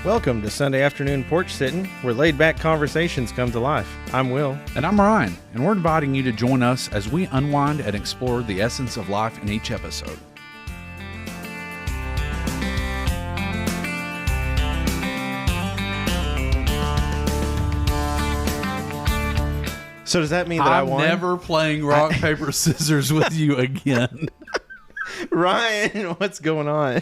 Welcome to Sunday Afternoon Porch Sitting, where laid-back conversations come to life. I'm Will. And I'm Ryan, and we're inviting you to join us as we unwind and explore the essence of life in each episode. So does that mean that I won? I'm never playing rock, paper, scissors with you again. Ryan, what's going on?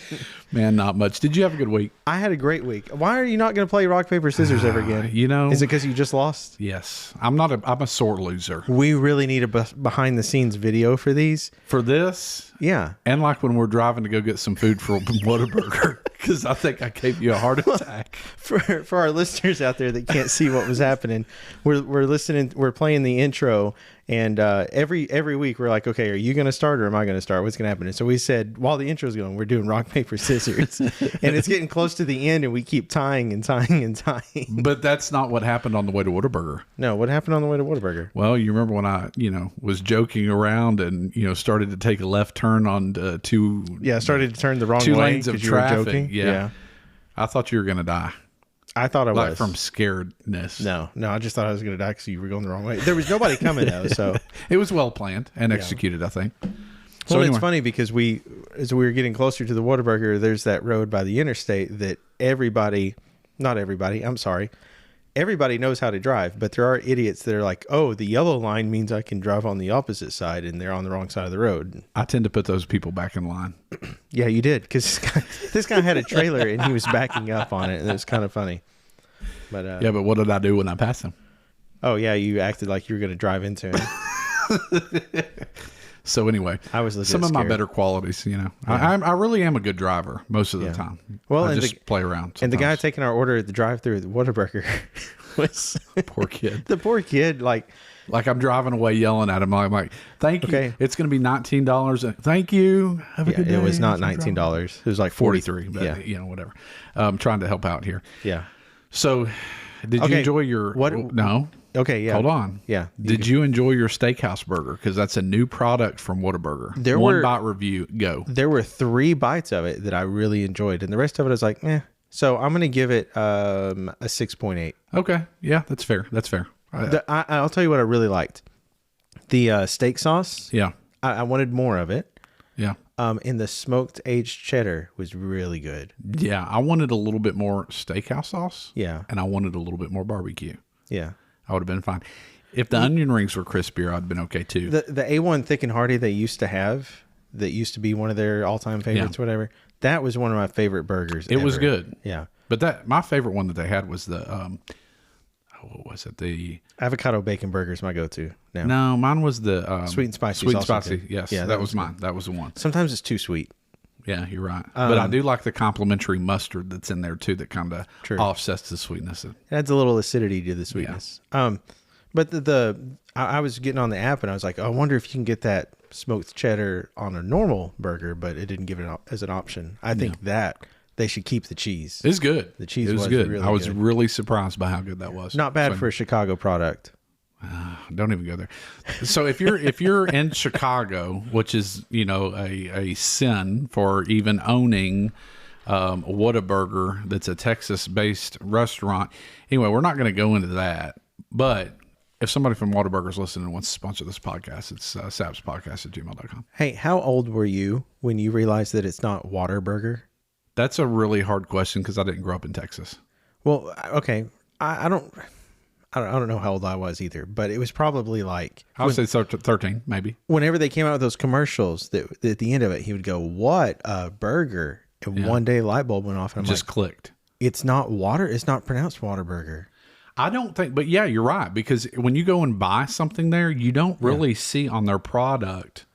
Man, not much. Did you have a good week? I had a great week. Why are you not going to play rock, paper, scissors ever again? You know. Is it because you just lost? Yes. I'm a sore loser. We really need a behind-the-scenes video for these. For this? Yeah. And like when we're driving to go get some food for Whataburger, because I think I gave you a heart attack. For our listeners out there that can't see what was happening, we're playing the intro, and every week we're like, okay, are you going to start or am I going to start? What's going to happen? And so we said, while the intro's going, we're doing rock, paper, scissors. And it's getting close to the end, and we keep tying and tying and tying. But that's not what happened on the way to Whataburger. No, what happened on the way to Whataburger? Well, you remember when I, was joking around and, started to take a left turn on two... Yeah, I started to turn the wrong two way lanes of because you were traffic. joking. Yeah. I thought you were going to die. I thought I was. From scaredness. No, I just thought I was going to die because you were going the wrong way. There was nobody coming, though, so... It was well planned and executed, I think. So well, anyway. It's funny because as we were getting closer to the Whataburger, there's that road by the interstate that everybody knows how to drive, but there are idiots that are like, oh, the yellow line means I can drive on the opposite side, and they're on the wrong side of the road. I tend to put those people back in line. Yeah, you did, because this guy had a trailer, and he was backing up on it, and it was kind of funny. But but what did I do when I passed him? Oh, yeah, you acted like you were going to drive into him. So anyway, I was some of my better qualities, Yeah. I really am a good driver most of the time. Well, I just play around sometimes. And the guy taking our order at the drive-thru at the Whataburger was poor kid. The poor kid, like I'm driving away yelling at him. I'm like, thank you. Okay. It's going to be $19. Thank you. Have a good day. It was not $19. It was like 43. But whatever. I'm trying to help out here. Yeah. So, did you enjoy your No. Okay, yeah. Hold on. Yeah. Did you enjoy your steakhouse burger? Because that's a new product from Whataburger. One bite review, go. There were 3 bites of it that I really enjoyed, and the rest of it I was like, eh. So I'm going to give it a 6.8. Okay. Yeah, that's fair. I'll tell you what I really liked. The steak sauce. Yeah. I wanted more of it. Yeah. And the smoked aged cheddar was really good. Yeah. I wanted a little bit more steakhouse sauce. Yeah. And I wanted a little bit more barbecue. Yeah. I would have been fine. If the onion rings were crispier, I'd have been okay too. The A1 Thick and Hearty they used to have, that used to be one of their all-time favorites, whatever, that was one of my favorite burgers ever. It was good. Yeah. But my favorite one that they had was the, what was it? The avocado bacon burger is my go-to now. No, mine was the sweet and spicy. Sweet and spicy, good. Yes. Yeah, that was mine. That was the one. Sometimes it's too sweet. Yeah, you're right. But I do like the complimentary mustard that's in there too that kind of offsets the sweetness. It adds a little acidity to the sweetness. Yeah. But I was getting on the app and I was like, oh, I wonder if you can get that smoked cheddar on a normal burger, but it didn't give it as an option. I think that they should keep the cheese. It's good. The cheese was good. Really I was good. Really surprised by how good that was. Not bad for a Chicago product. Don't even go there. So if you're in Chicago, which is a sin for even owning Whataburger, that's a Texas-based restaurant. Anyway, we're not going to go into that. But if somebody from Whataburger is listening and wants to sponsor this podcast, it's sapspodcast@gmail.com. Hey, how old were you when you realized that it's not Whataburger? That's a really hard question because I didn't grow up in Texas. Well, okay, I don't know how old I was either, but it was probably like... I would say 13, maybe. Whenever they came out with those commercials, that at the end of it, he would go, what a burger. And one day a light bulb went off and I'm just clicked. It's not pronounced Whataburger. I don't think, but yeah, you're right. Because when you go and buy something there, you don't really see on their product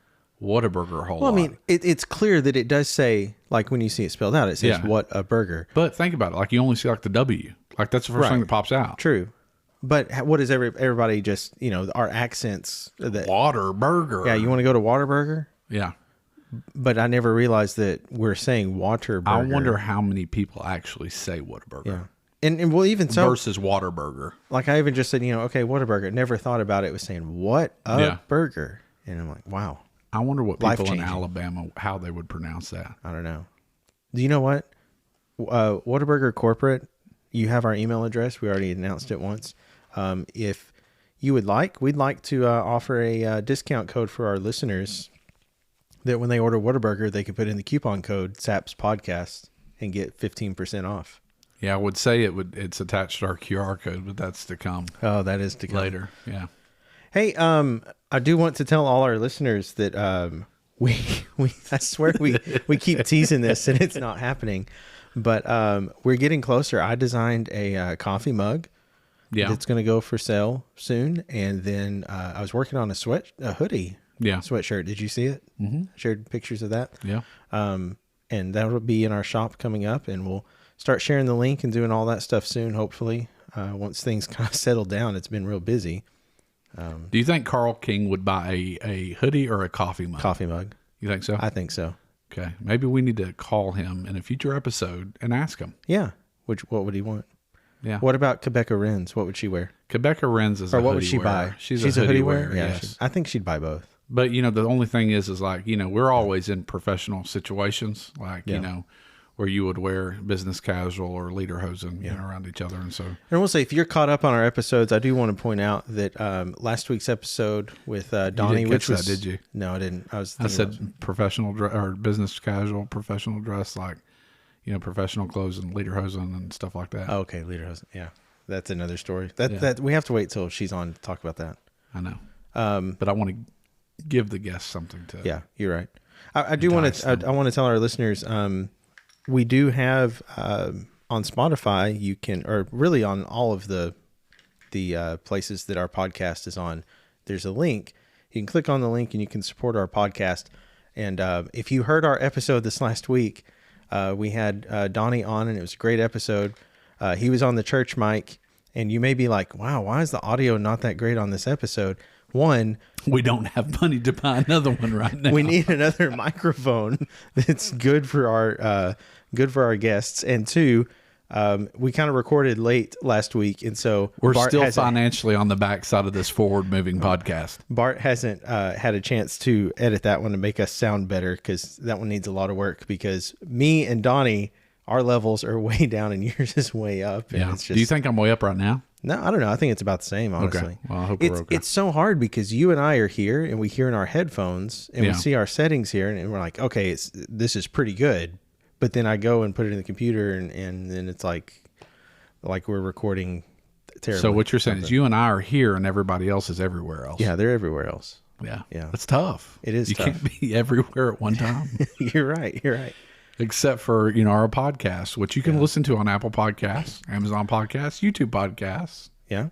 Whataburger a whole lot. Well, I mean, it's clear that it does say, like when you see it spelled out, it says what a burger. But think about it. Like you only see like the W. Like that's the first thing that pops out. True. But what is everybody just, our accents. Whataburger. Yeah, you want to go to Whataburger? Yeah. But I never realized that we're saying Waterburger. I wonder how many people actually say Whataburger. Yeah. And well, even so. Versus Waterburger. Like I even just said, okay, Whataburger. Never thought about it was saying, what a burger. And I'm like, wow. I wonder what people in Alabama, how they would pronounce that. I don't know. Do you know what? Whataburger corporate, you have our email address. We already announced it once. If you would like, we'd like to offer a discount code for our listeners that when they order Whataburger, they can put in the coupon code SAPS Podcast and get 15% off. Yeah, I would say it's attached to our QR code, but that's to come. Oh, that is to come later. Yeah. Hey, I do want to tell all our listeners that we I swear we keep teasing this and it's not happening, but we're getting closer. I designed a coffee mug. Yeah. It's going to go for sale soon, and then I was working on a hoodie. Yeah. Sweatshirt. Did you see it? Mm-hmm. I shared pictures of that. Yeah. And that will be in our shop coming up, and we'll start sharing the link and doing all that stuff soon, hopefully. Once things kind of settle down, it's been real busy. Do you think Carl King would buy a hoodie or a coffee mug? Coffee mug. You think so? I think so. Okay. Maybe we need to call him in a future episode and ask him. Yeah. What would he want? Yeah. What about Quebeca Renz? What would she wear? Quebeca Renz is Or a what hoodie would she wearer. buy? She's a hoodie wearer. Yeah. Yes. I think she'd buy both. But, the only thing is like, we're always in professional situations, like, where you would wear business casual or lederhosen around each other. And so, And we'll say, if you're caught up on our episodes, I do want to point out that last week's episode with Donnie, didn't which catch was, that, did you? No, I didn't. I said professional dress or business casual, professional dress, like, professional clothes and lederhosen and stuff like that. Oh, okay, lederhosen. Yeah, that's another story. That we have to wait till she's on to talk about that. I know. But I want to give the guests something to. Yeah, you're right. I do want to. I want to tell our listeners. We do have on Spotify. You can, or really on all of the places that our podcast is on. There's a link. You can click on the link and you can support our podcast. And if you heard our episode this last week, we had Donnie on, and it was a great episode. He was on the church mic, and you may be like, "Wow, why is the audio not that great on this episode?" One, we don't have money to buy another one right now. We need another microphone that's good for our guests. And two, we kind of recorded late last week, and so we're still financially on the backside of this forward-moving podcast. Bart hasn't had a chance to edit that one to make us sound better, because that one needs a lot of work. Because me and Donnie, our levels are way down, and yours is way up. And it's just, do you think I'm way up right now? No, I don't know. I think it's about the same, honestly. Okay. Well, I hope we're okay. It's so hard because you and I are here, and we hear in our headphones, and we see our settings here, and we're like, okay, this is pretty good. But then I go and put it in the computer, and then it's like we're recording terribly. So what you're saying is you and I are here, and everybody else is everywhere else. Yeah, they're everywhere else. Yeah. Yeah. That's tough. It is tough. You can't be everywhere at one time. You're right. Except for, our podcast, which you can listen to on Apple Podcasts, Amazon Podcasts, YouTube Podcasts. Yeah.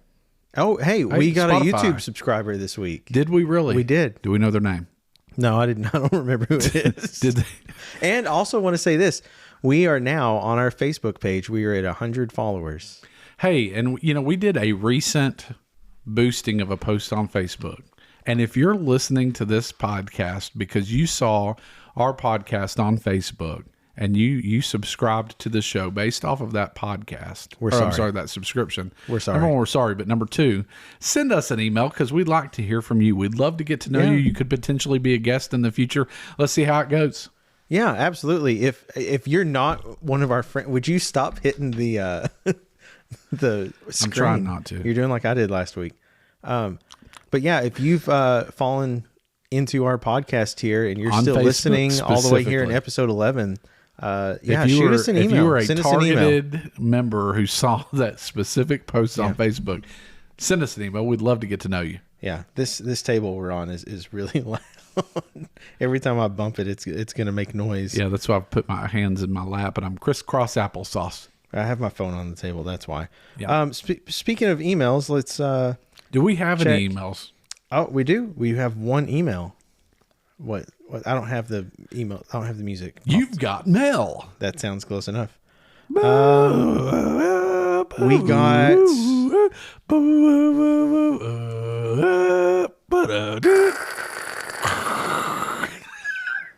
Oh, hey, we got Spotify. A YouTube subscriber this week. Did we really? We did. Do we know their name? No, I didn't. I don't remember who it is. Did they? And also want to say this. We are now on our Facebook page. We are at 100 followers. Hey, and we did a recent boosting of a post on Facebook. And if you're listening to this podcast because you saw our podcast on Facebook, and you subscribed to the show based off of that podcast. I'm sorry, that subscription. We're sorry. Number one, we're sorry. But number two, send us an email because we'd like to hear from you. We'd love to get to know you. You could potentially be a guest in the future. Let's see how it goes. Yeah, absolutely. If you're not one of our friends, would you stop hitting the the screen? I'm trying not to. You're doing like I did last week. But yeah, if you've fallen into our podcast here and you're on still Facebook listening all the way here in episode 11, shoot us an email. If you were a send targeted member who saw that specific post on Facebook, send us an email. We'd love to get to know you. Yeah, this table we're on is really loud. Every time I bump it, it's going to make noise. Yeah, that's why I've put my hands in my lap and I'm crisscross applesauce. I have my phone on the table. That's why. Yeah. Speaking of emails, let's. Do we have check. any emails? Oh, we do. We have one email. What? I don't have the email. I don't have the music. You've got mail. That sounds close enough. We got.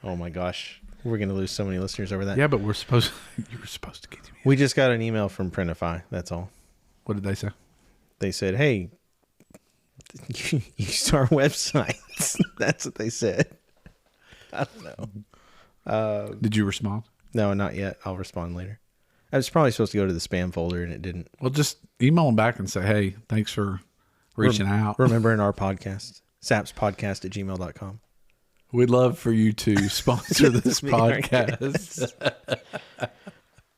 Oh my gosh, we're gonna lose so many listeners over that. Yeah, but you were supposed to get the music. We just got an email from Printify. That's all. What did they say? They said, "Hey, use our website." That's what they said. I don't know. Did you respond? No, not yet. I'll respond later. I was probably supposed to go to the spam folder and it didn't. Well, just email them back and say, hey, thanks for reaching out. Remembering our podcast, sapspodcast@gmail.com. We'd love for you to sponsor this Be our podcast.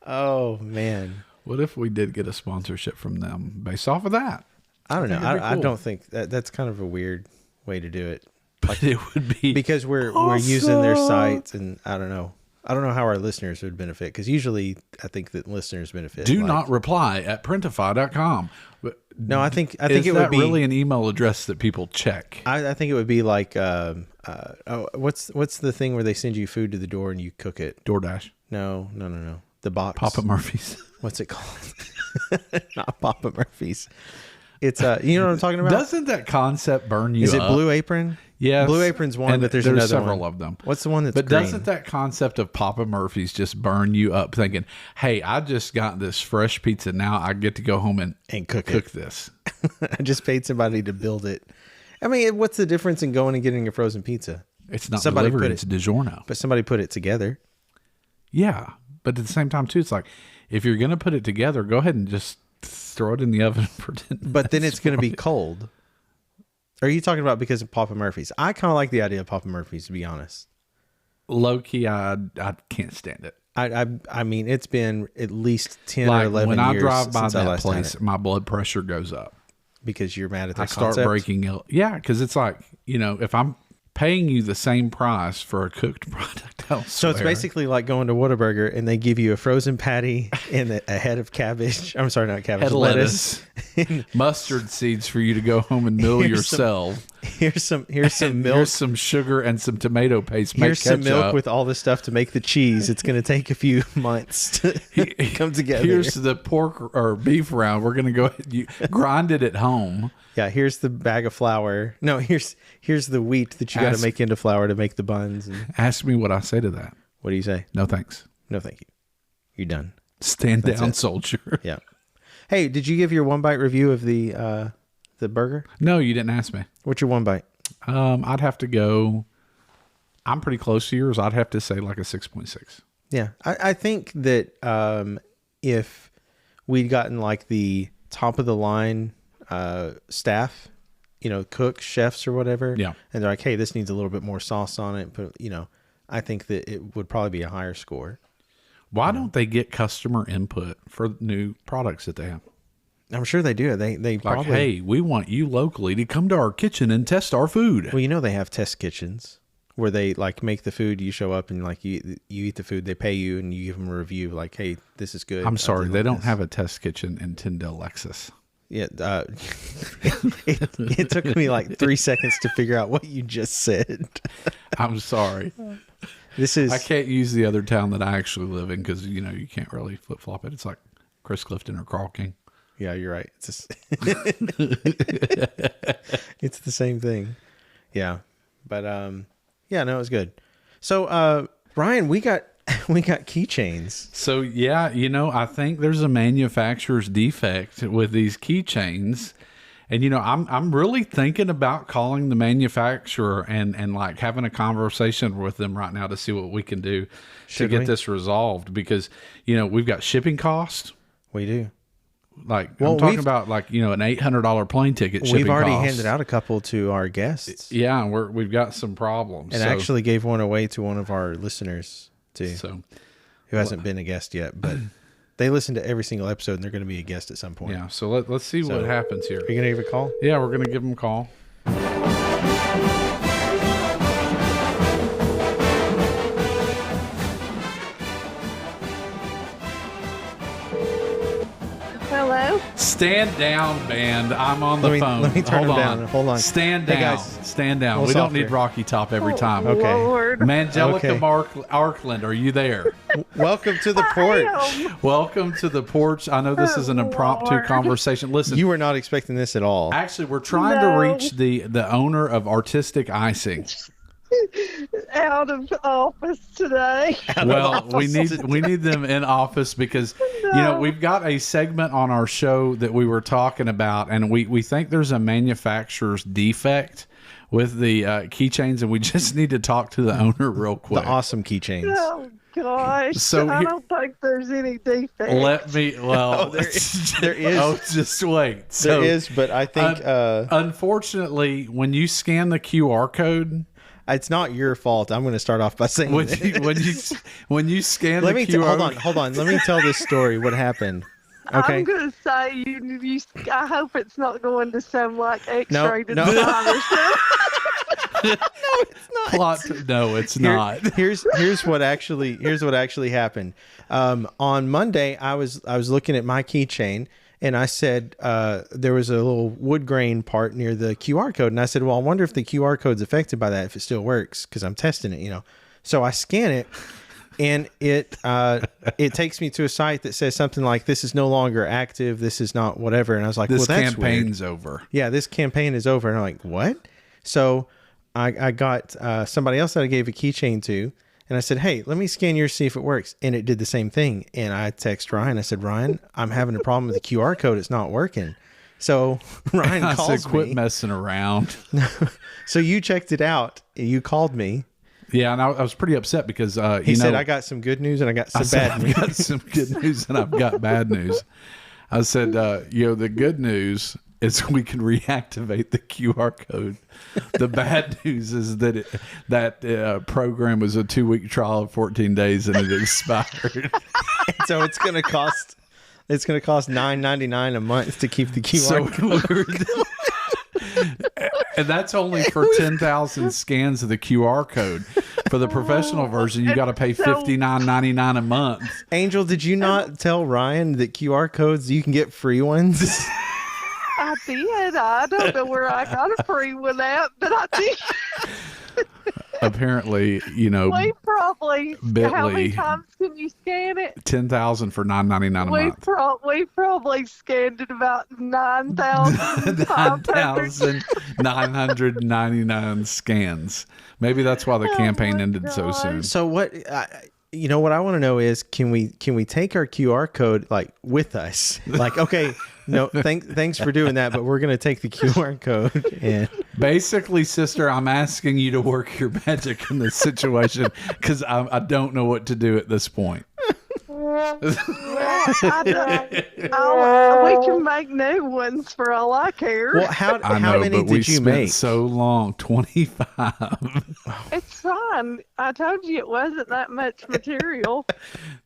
Oh, man. What if we did get a sponsorship from them based off of that? I don't know. think it'd be I cool. don't think that's kind of a weird way to do it. But it would be Because we're using their sites, and I don't know. I don't know how our listeners would benefit, because usually I think that listeners benefit. do like- not reply at printify.com. But No, I think is it that would be really an email address that people check? I think it would be like what's the thing where they send you food to the door and you cook it? DoorDash, No. The box. Papa Murphy's. What's it called? Not Papa Murphy's. It's you know what I'm talking about? Doesn't that concept burn you Is it up? Blue Apron? Yes. Blue Apron's one, And but there's another several one. of them. What's the one that's But green? doesn't that concept of Papa Murphy's just burn you up thinking, hey, I just got this fresh pizza. Now I get to go home and cook this. I just paid somebody to build it. I mean, what's the difference in going and getting a frozen pizza? It's not Somebody delivered, put it's DiGiorno. But somebody put it together. Yeah. But at the same time, too, it's like, if you're going to put it together, go ahead and just throw it in the oven for 10 But then minutes it's going to for be it. cold. Are you talking about because of Papa Murphy's? I kind of like the idea of Papa Murphy's, to be honest. Low key, I can't stand it. I mean, it's been at least 10 or Like 11 when years I drive by since I that last had place, it, my blood pressure goes up. because you're mad at that I start concept. breaking ill. Yeah, because it's like, if I'm paying you the same price for a cooked product elsewhere. So it's basically like going to Whataburger and they give you a frozen patty and a head of cabbage. I'm sorry, not cabbage, head of lettuce. mustard seeds for you to go home and mill Here's some yourself. Here's some And milk. Here's some sugar and some tomato paste. Make Here's some milk ketchup. with all the stuff to make the cheese. It's going to take a few months to come together. Here's the pork or beef round. We're gonna go ahead. You grind it at home. Yeah, here's the bag of flour. No, here's the wheat that you got to Ask- make into flour to make the buns. And Ask me what I say to that. what do you say? No thanks. No, thank you. You're done. Stand down, it. soldier. Yeah. Hey, did you give your one bite review of the burger? No, you didn't ask me. What's your one bite? I'd have to go. I'm pretty close to yours. I'd have to say like a 6.6. Yeah, I think that if we'd gotten like the top of the line staff, cooks, chefs or whatever, Yeah. and they're like, hey, this needs a little bit more sauce on it, but I think that it would probably be a higher score. Why don't they get customer input for new products that they have? I'm sure they do. They Like, probably. hey, we want you locally to come to our kitchen and test our food. Well, they have test kitchens where they like make the food. You show up and like you eat the food. They pay you and you give them a review. Like, hey, this is good. I'm I sorry, did they like don't this. have a test kitchen in Tyndale, Lexus. Yeah, it took me like 3 seconds to figure out what you just said. I'm sorry. This is I can't use the other town that I actually live in because, you can't really flip flop it. It's like Chris Clifton or Carl King. yeah, you're right. It's it's the same thing. Yeah, but yeah, no, it was good. So Ryan, we got keychains. So, yeah, I think there's a manufacturer's defect with these keychains. And, I'm really thinking about calling the manufacturer and like having a conversation with them right now to see what we can do Should to get we? this resolved because, we've got shipping costs. We do. Like, Well, I'm talking we've- about like, an $800 plane ticket shipping We've already costs. handed out a couple to our guests, Yeah, and we've got some problems. and so, actually gave one away to one of our listeners too, so who hasn't been a guest yet, but they listen to every single episode, and they're going to be a guest at some point. yeah. So let's see So- what happens here. Are you going to give a call? Yeah, we're gonna give them a call. Hello? Stand down, band. I'm on the phone. let me turn Hold him on. down. Hold on. Stand Hey, down. guys. Stand down. A little We don't softer. need Rocky Top every time. Okay. Lord. Mangelica Okay. Arkland, are you there? Welcome to the porch. Welcome to the porch. I know this is an impromptu Lord. conversation. Listen, You were not expecting this at all. actually, we're trying to No. reach the owner of Artistic Icing. Out of office today. Well, we need them in office because we've got a segment on our show that we were talking about, and we think there's a manufacturer's defect with the keychains, and we just need to talk to the owner real quick. The awesome keychains. Oh, gosh. So I here- don't think there's any defect. Let me. Well, there is. Oh, just wait. So, There is, but I think unfortunately, when you scan the QR code, it's not your fault. I'm going to start off by saying when that. when you scan Let the me QR, hold on. Let me tell this story. What happened? Okay. I'm gonna say you. I hope it's not going to sound like X-ray no. design or something. plot. No, it's not. Here's what actually happened. On Monday, I was looking at my keychain, and I said there was a little wood grain part near the QR code, and I said, well, I wonder if the QR code's affected by that, if it still works, because I'm testing it, you know. So I scan it, and it takes me to a site that says something like, this is no longer active, this is not whatever, and I was like, This well, that's campaign's weird. over. Yeah, this campaign is over, and I'm like, what? So I got somebody else that I gave a keychain to, and I said, hey, let me scan yours, see if it works. And it did the same thing. And I text Ryan. I said, Ryan, I'm having a problem with the QR code. It's not working. So Ryan I calls said, quit me. messing around. So you checked it out. You called me. Yeah, and I was pretty upset because He said, I got some good news and I got some said, bad I've news. got some good news and I've got bad news. I said, the good news is we can reactivate the QR code. The bad news is that that program was a 2-week trial of 14 days and it expired. So it's going to cost $9.99 a month to keep the QR code. And that's only for 10,000 scans of the QR code. For the professional version, you got to pay $59.99 a month. Angel, did you not tell Ryan that QR codes, you can get free ones? I did. I don't know where I got a free one at, but I did. Apparently, We probably. Bitly. How many times can you scan it? 10,000 for $9.99 a month. We probably scanned it about 9,500. 9,999 scans. Maybe that's why the campaign my ended so gosh. soon. So what what I want to know is, can we take our QR code like with us? Like, okay, no, thanks for doing that, but we're gonna take the QR code and Basically, sister, I'm asking you to work your magic in this situation because I don't know what to do at this point. Well, we can make new ones for all I care. well, how I how know, many but we did you spent make? so long, 25. It's fine. I told you it wasn't that much material.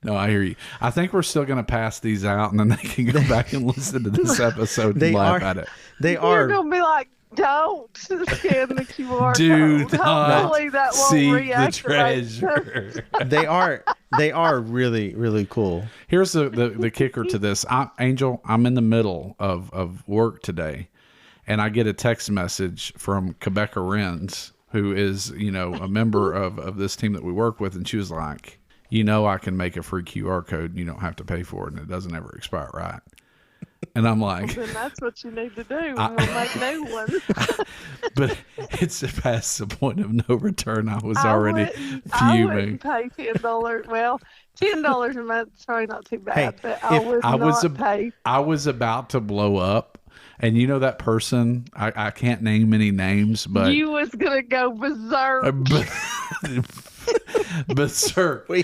No, I hear you. I think we're still going to pass these out, and then they can go back and listen to this episode They and laugh are- at it. They You're are. gonna be like, don't scan the QR Do code. not Hopefully that won't seek the reactivate. treasure. They are really, really cool. Here's the kicker to this. Angel, I'm in the middle of work today, and I get a text message from Quebec Renz, who is, a member of this team that we work with, and she was like, I can make a free QR code and you don't have to pay for it, and it doesn't ever expire, right? And I'm like, Then that's what you need to do. We'll make new ones. but it's past the point of no return. I was I already I fuming. wouldn't pay $10. Well, $10 a month is probably not too bad, Hey, but I would not pay. I was about to blow up, and that person, I can't name any names, but You was gonna go berserk. but sir, We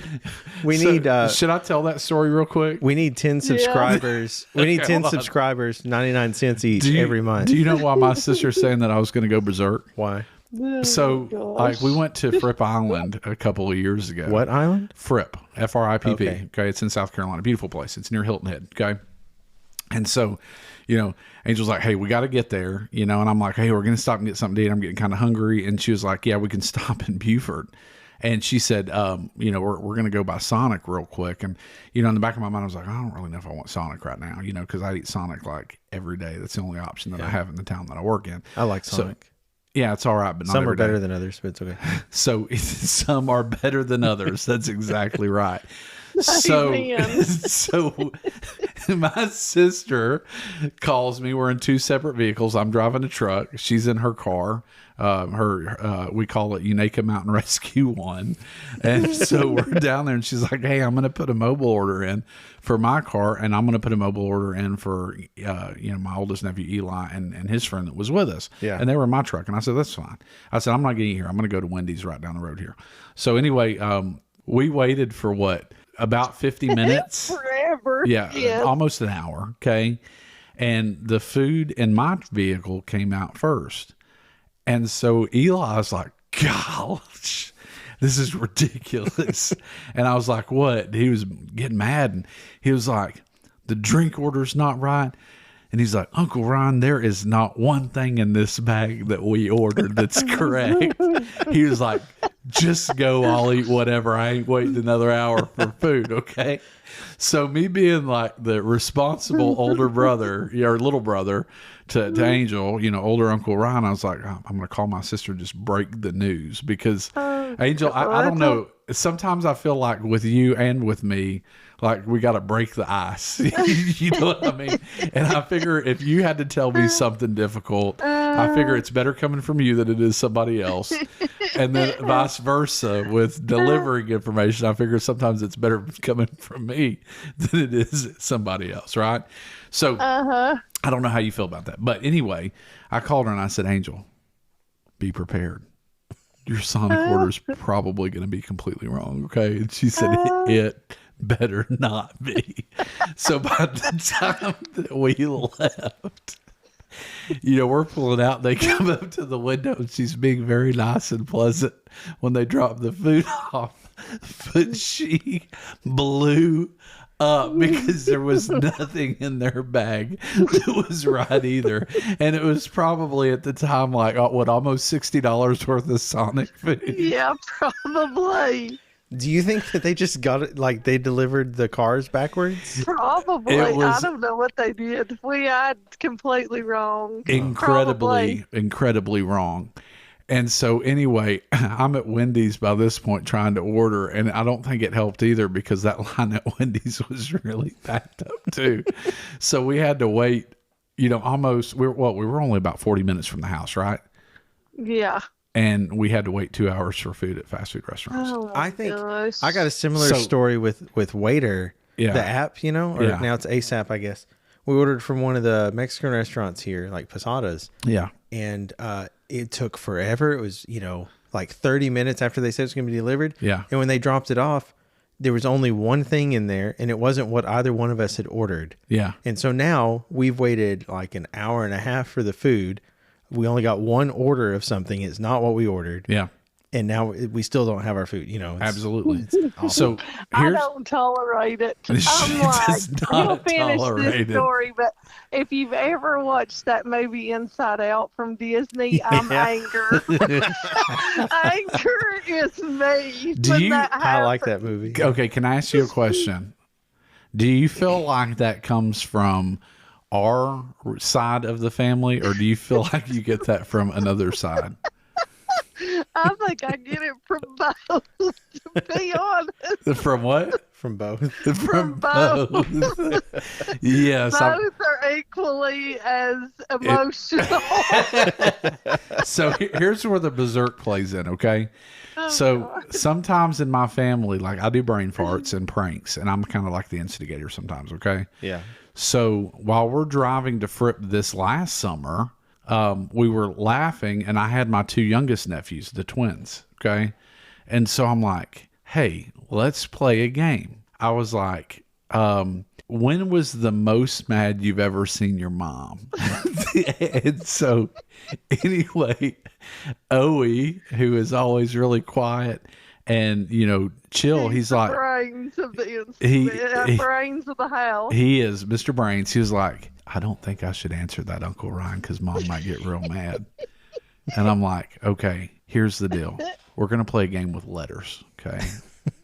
so, need should I tell that story real quick? we need 10 subscribers. We need 10 hold on. subscribers, 99 cents each Do you- every month. Do you know why my sister's saying that I was going to go berserk? Why? So, gosh. like, we went to Fripp Island a couple of years ago. What island? Fripp, Fripp. Okay. Okay, it's in South Carolina. Beautiful place. It's near Hilton Head. Okay. And so, Angel's like, hey, we got to get there, and I'm like, hey, we're going to stop and get something to eat. I'm getting kind of hungry. And she was like, yeah, we can stop in Beaufort. And she said, we're going to go by Sonic real quick. And, in the back of my mind, I was like, I don't really know if I want Sonic right now, because I eat Sonic like every day. That's the only option that I have in the town that I work in. I like So, Sonic. yeah, it's all right, but not Some are every day. better than others, but it's okay. So some are better than others. That's exactly right. So, Amen. so my sister calls me. We're in two separate vehicles. I'm driving a truck. She's in her car. We call it Unaka Mountain Rescue 1. And so we're down there, and she's like, hey, I'm going to put a mobile order in for my car, and I'm going to put a mobile order in for, my oldest nephew, Eli, and his friend that was with us. Yeah. And they were in my truck. And I said, that's fine. I said, I'm not getting here. I'm going to go to Wendy's right down the road here. So anyway, we waited for what? About 50 minutes? Forever. Yeah, Yes. almost an hour. Okay. And the food in my vehicle came out first. And so Eli's like, gosh, this is ridiculous. And I was like, what? He was getting mad. And he was like, the drink order's not right. And he's like, Uncle Ron, there is not one thing in this bag that we ordered that's correct. He was like, just go, I'll eat whatever. I ain't waiting another hour for food, okay? So me being like the responsible older brother, or little brother to Angel, older Uncle Ron, I was like, I'm going to call my sister and just break the news because Angel, I don't know. Sometimes I feel like with you and with me, like we got to break the ice. You know what I mean? And I figure if you had to tell me something difficult, I figure it's better coming from you than it is somebody else. And then vice versa with delivering information. I figure sometimes it's better coming from me than it is somebody else. Right. So I don't know how you feel about that. But anyway, I called her and I said, Angel, be prepared. Your Sonic order is probably going to be completely wrong. Okay. And she said, it better not be. So by the time that we left, we're pulling out. They come up to the window and she's being very nice and pleasant when they drop the food off. But she blew up because there was nothing in their bag that was right either. And it was probably at the time like, almost $60 worth of Sonic food. Yeah, probably. Do you think that they just got it, like they delivered the cars backwards? Probably. It was- I don't know what they did. We had completely wrong. Incredibly Probably. wrong. And so anyway, I'm at Wendy's by this point trying to order, and I don't think it helped either because that line at Wendy's was really backed up too. So we had to wait, almost, we were only about 40 minutes from the house, right? Yeah. And we had to wait 2 hours for food at fast food restaurants. Oh, I think gosh. I got a similar So- story with Waiter, Yeah. the app, or Yeah. now it's ASAP, I guess. We ordered from one of the Mexican restaurants here, like Posadas, Yeah. and it took forever. It was, like 30 minutes after they said it was going to be delivered. Yeah. And when they dropped it off, there was only one thing in there, and it wasn't what either one of us had ordered. Yeah. And so now we've waited like an hour and a half for the food. We only got one order of something. It's not what we ordered. Yeah. And now we still don't have our food, it's- Absolutely. So I here's don't tolerate it. She I'm like, does we'll not finish tolerate this it. story, but if you've ever watched that movie Inside Out from Disney, I'm anger. Anger is me. Do when you- that I like happens. that movie. okay. Can I ask you a question? Do you feel like that comes from our side of the family, or do you feel like you get that from another side? I think I get it from both, to be honest. From what? From both. From both. Yes. Both are equally as emotional. So here's where the berserk plays in, okay? So sometimes in my family, like I do brain farts and pranks, and I'm kind of like the instigator sometimes, okay? Yeah. So while we're driving to Fripp this last summer, we were laughing, and I had my two youngest nephews, the twins, okay? And so I'm like, hey, let's play a game. I was like, when was the most mad you've ever seen your mom? And so anyway, Owie, who is always really quiet and, chill, he's the like, brains of the he- brains of the house. he is Mr. Brains. He was like, I don't think I should answer that, Uncle Ryan, because Mom might get real mad. And I'm like, okay, here's the deal. We're going to play a game with letters, okay?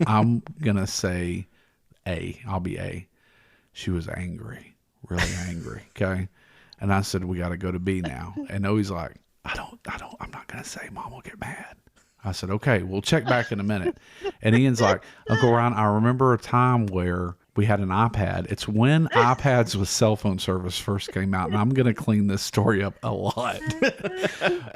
I'm going to say A. I'll be A. She was angry, really angry, okay? And I said, we got to go to B now. And Owe's like, I'm not going to say, Mom will get mad. I said, okay, we'll check back in a minute. And Ian's like, Uncle Ryan, I remember a time where we had an iPad. It's when iPads with cell phone service first came out. And I'm going to clean this story up a lot.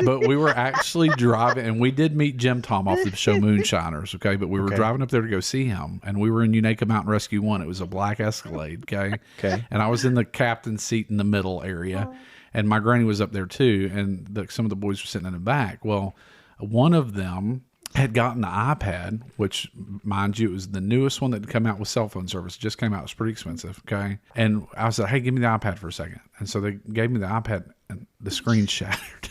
But we were actually driving, and we did meet Jim Tom off the show Moonshiners, okay? But we were driving up there to go see him. And we were in Unaka Mountain Rescue 1. It was a black Escalade, okay? Okay. And I was in the captain's seat in the middle area. And my granny was up there too. And some of the boys were sitting in the back. Well, one of them had gotten the iPad, which, mind you, it was the newest one that had come out with cell phone service. It just came out. It was pretty expensive. Okay. And I said, hey, give me the iPad for a second. And so they gave me the iPad and the screen shattered.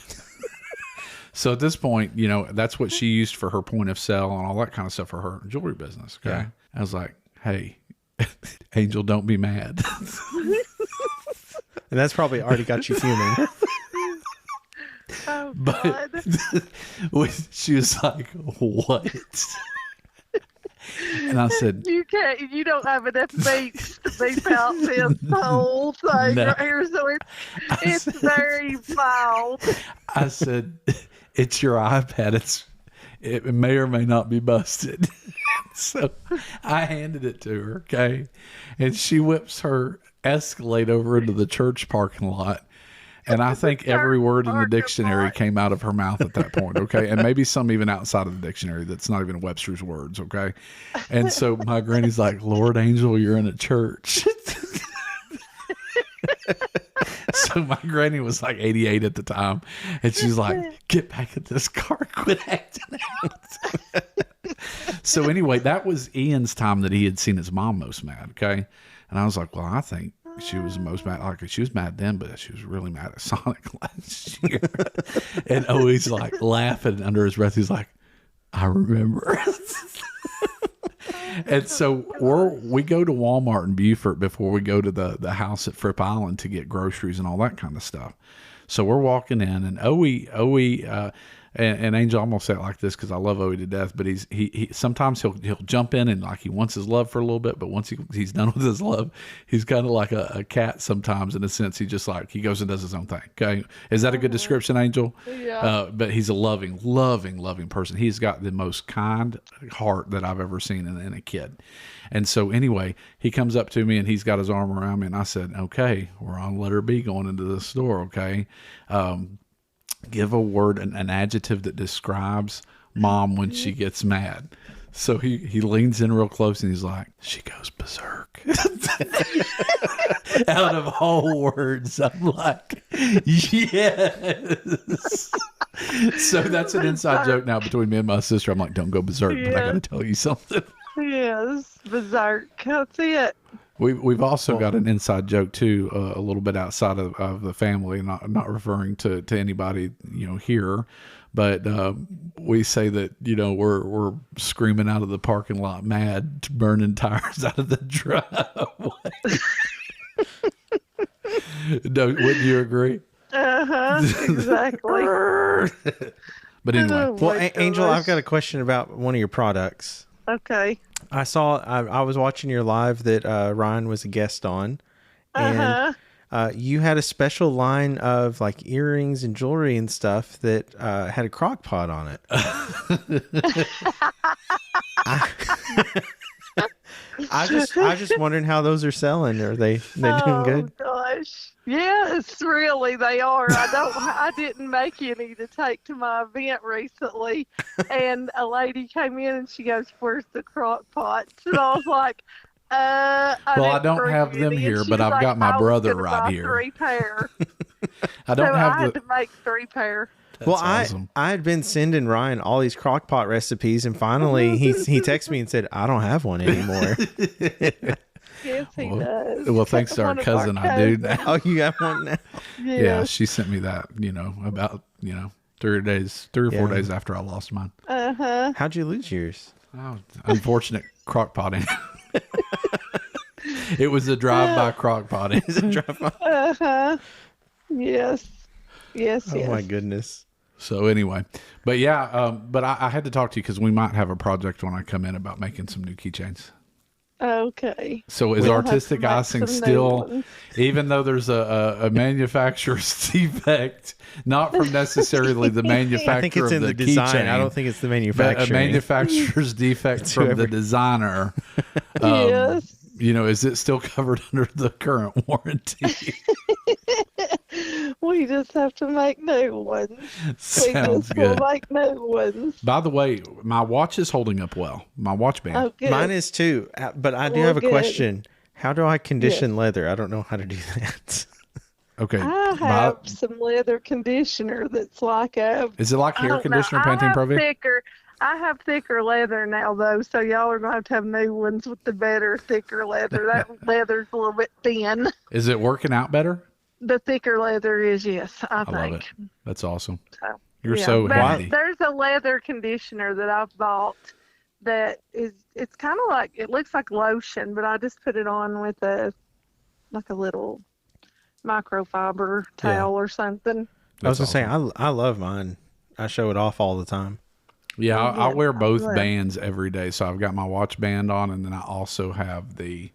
So at this point, you know, that's what she used for her point of sale and all that kind of stuff for her jewelry business. Okay. Yeah. I was like, hey, Angel, don't be mad. And that's probably already got you fuming. Oh, but she was like, what? And I said, you don't have enough beats to beep out this whole thing right here, so it's very mild. I said, it's your iPad. It may or may not be busted. So I handed it to her, okay? And she whips her Escalade over into the church parking lot. And I think every word in the dictionary came out of her mouth at that point, okay? And maybe some even outside of the dictionary that's not even Webster's words, okay? And so my granny's like, Lord Angel, you're in a church. So my granny was like 88 at the time. And she's like, get back in this car, quit acting out. So anyway, that was Ian's time that he had seen his mom most mad, okay? And I was like, well, I think she was most mad. Like, she was mad then, but she was really mad at Sonic last year. And he's like laughing under his breath. He's like, I remember. And so we go to Walmart in Beaufort before we go to the house at Fripp Island to get groceries and all that kind of stuff. So we're walking in, and and Angel, I'm gonna say it like this because I love Owie to death, but he sometimes he'll jump in and like he wants his love for a little bit, but once he's done with his love, he's kind of like a cat sometimes, in a sense. He just like he goes and does his own thing. Okay, is that a good description, Angel? Yeah. But he's a loving person. He's got the most kind heart that I've ever seen in a kid. And so anyway, he comes up to me and he's got his arm around me, and I said, okay, we're on letter B going into the store. Okay. Give a word, an adjective that describes Mom when she gets mad. So he leans in real close and he's like, she goes berserk. Out of all words, I'm like, yes. So that's an inside joke now between me and my sister. I'm like, don't go berserk, but I got to tell you something. Yes, berserk. That's it. We've also got an inside joke too, a little bit outside of the family, not referring to anybody here, but we say that we're screaming out of the parking lot, mad, burning tires out of the driveway. Wouldn't you agree? Exactly. But anyway, well, Angel, I've got a question about one of your products. Okay. I was watching your live that Ryan was a guest on, and you had a special line of like earrings and jewelry and stuff that had a crock pot on it. I just wondering how those are selling. Are they doing good? Oh gosh, yes, really they are. I didn't make any to take to my event recently, and a lady came in and she goes, "Where's the crock pots?" And I was like, I don't have them here, but I've got my brother right here. 3 pair. I had to make 3 pair. That's awesome. I had been sending Ryan all these crock pot recipes, and finally he texted me and said, I don't have one anymore. Yes, he does. Well, thanks to our cousin, I do now. Oh, you got one now? Yes. Yeah, she sent me that, about, 3 or 4 days after I lost mine. How'd you lose yours? Oh, unfortunate crock potting. It was a drive-by crock potting. Is it drive-by? Yes. Yes. Oh, my goodness. So anyway, but yeah, but I had to talk to you because we might have a project when I come in about making some new keychains. Okay. So is Artistic Icing still, even though there's a manufacturer's defect, not from necessarily the manufacturer I think it's in of the the design. keychain, I don't think it's the but manufacturer. a manufacturer's defect from the designer. Yes. Is it still covered under the current warranty? We just have to make new ones. Sounds good. We'll make new ones. By the way, my watch is holding up well. My watch band. Oh, good. Mine is too, but I do have a question. How do I condition leather? I don't know how to do that. Okay. I have some leather conditioner that's like a... Is it like hair conditioner, Pantene Pro V? I have thicker leather now, though, so y'all are going to have new ones with the better, thicker leather. That leather's a little bit thin. Is it working out better? The thicker leather is, yes, I I love think. it. That's awesome. So, You're yeah. so But handy. there's a leather conditioner that I've bought that it's kind of like, it looks like lotion, but I just put it on with a little microfiber towel or something. I was That's gonna awesome. say I love mine. I show it off all the time. Yeah, I Yeah, wear both leather. bands every day. So I've got my watch band on, and then I also have the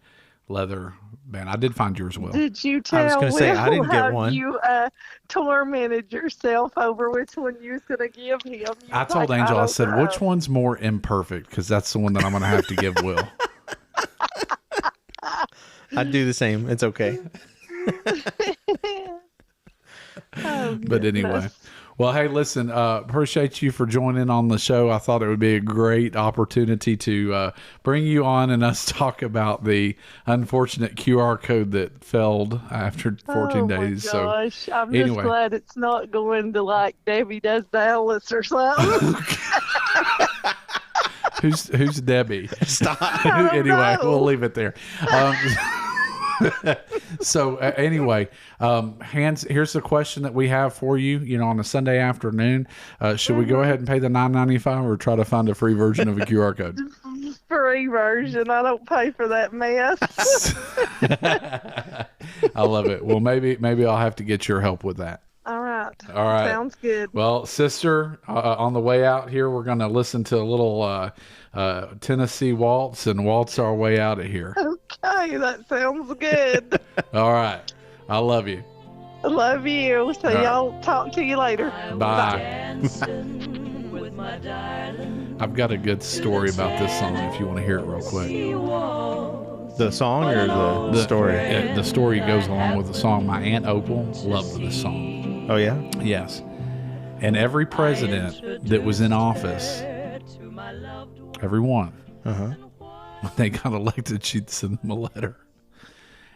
leather band. I did find yours, Will. Did you I was tell gonna say, I Will didn't get how one. you tormented yourself over which one you was going to give him? You I was told like, Angel, I don't said, know. which one's more imperfect? Because that's the one that I'm going to have to give Will. I'd do the same. It's okay. Oh, But anyway, goodness. well, hey, listen, appreciate you for joining on the show. I thought it would be a great opportunity to bring you on and us talk about the unfortunate QR code that failed after 14 Oh days. my So gosh. I'm anyway. just glad it's not going to like Debbie Does Dallas or something. who's Debbie? Stop. Anyway, know. we'll leave it there. So anyway, here's the question that we have for you. You know, on a Sunday afternoon, should we go ahead and pay the $9.95 or try to find a free version of a QR code? Free version. I don't pay for that mess. I love it. Well, maybe I'll have to get your help with that. All right. All right. Sounds good. Well, sister, on the way out here, we're going to listen to a little Tennessee waltz and waltz our way out of here. Okay, that sounds good. All right. I love you. I love you. So All right. y'all talk to you later. Bye. I've got a good story about this song if you want to hear it real quick. The song or the story? The story goes along with the song. My Aunt Opal loved this song. Oh yeah. Yes. And every president that was in office, every one, Uh huh. when they got elected, she'd send them a letter.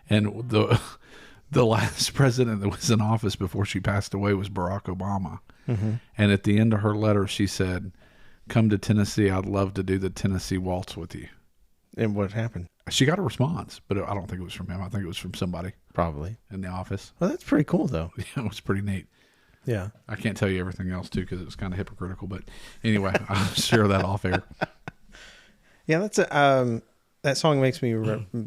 And the last president that was in office before she passed away was Barack Obama. Mm-hmm. And at the end of her letter, she said, "Come to Tennessee. I'd love to do the Tennessee waltz with you." And what happened? She got a response, but I don't think it was from him. I think it was from somebody Probably. in the office. Well, that's pretty cool though. Yeah, it was pretty neat. Yeah. I can't tell you everything else too because it was kind of hypocritical. But anyway, I'll share that off air. Yeah, that's a that song makes me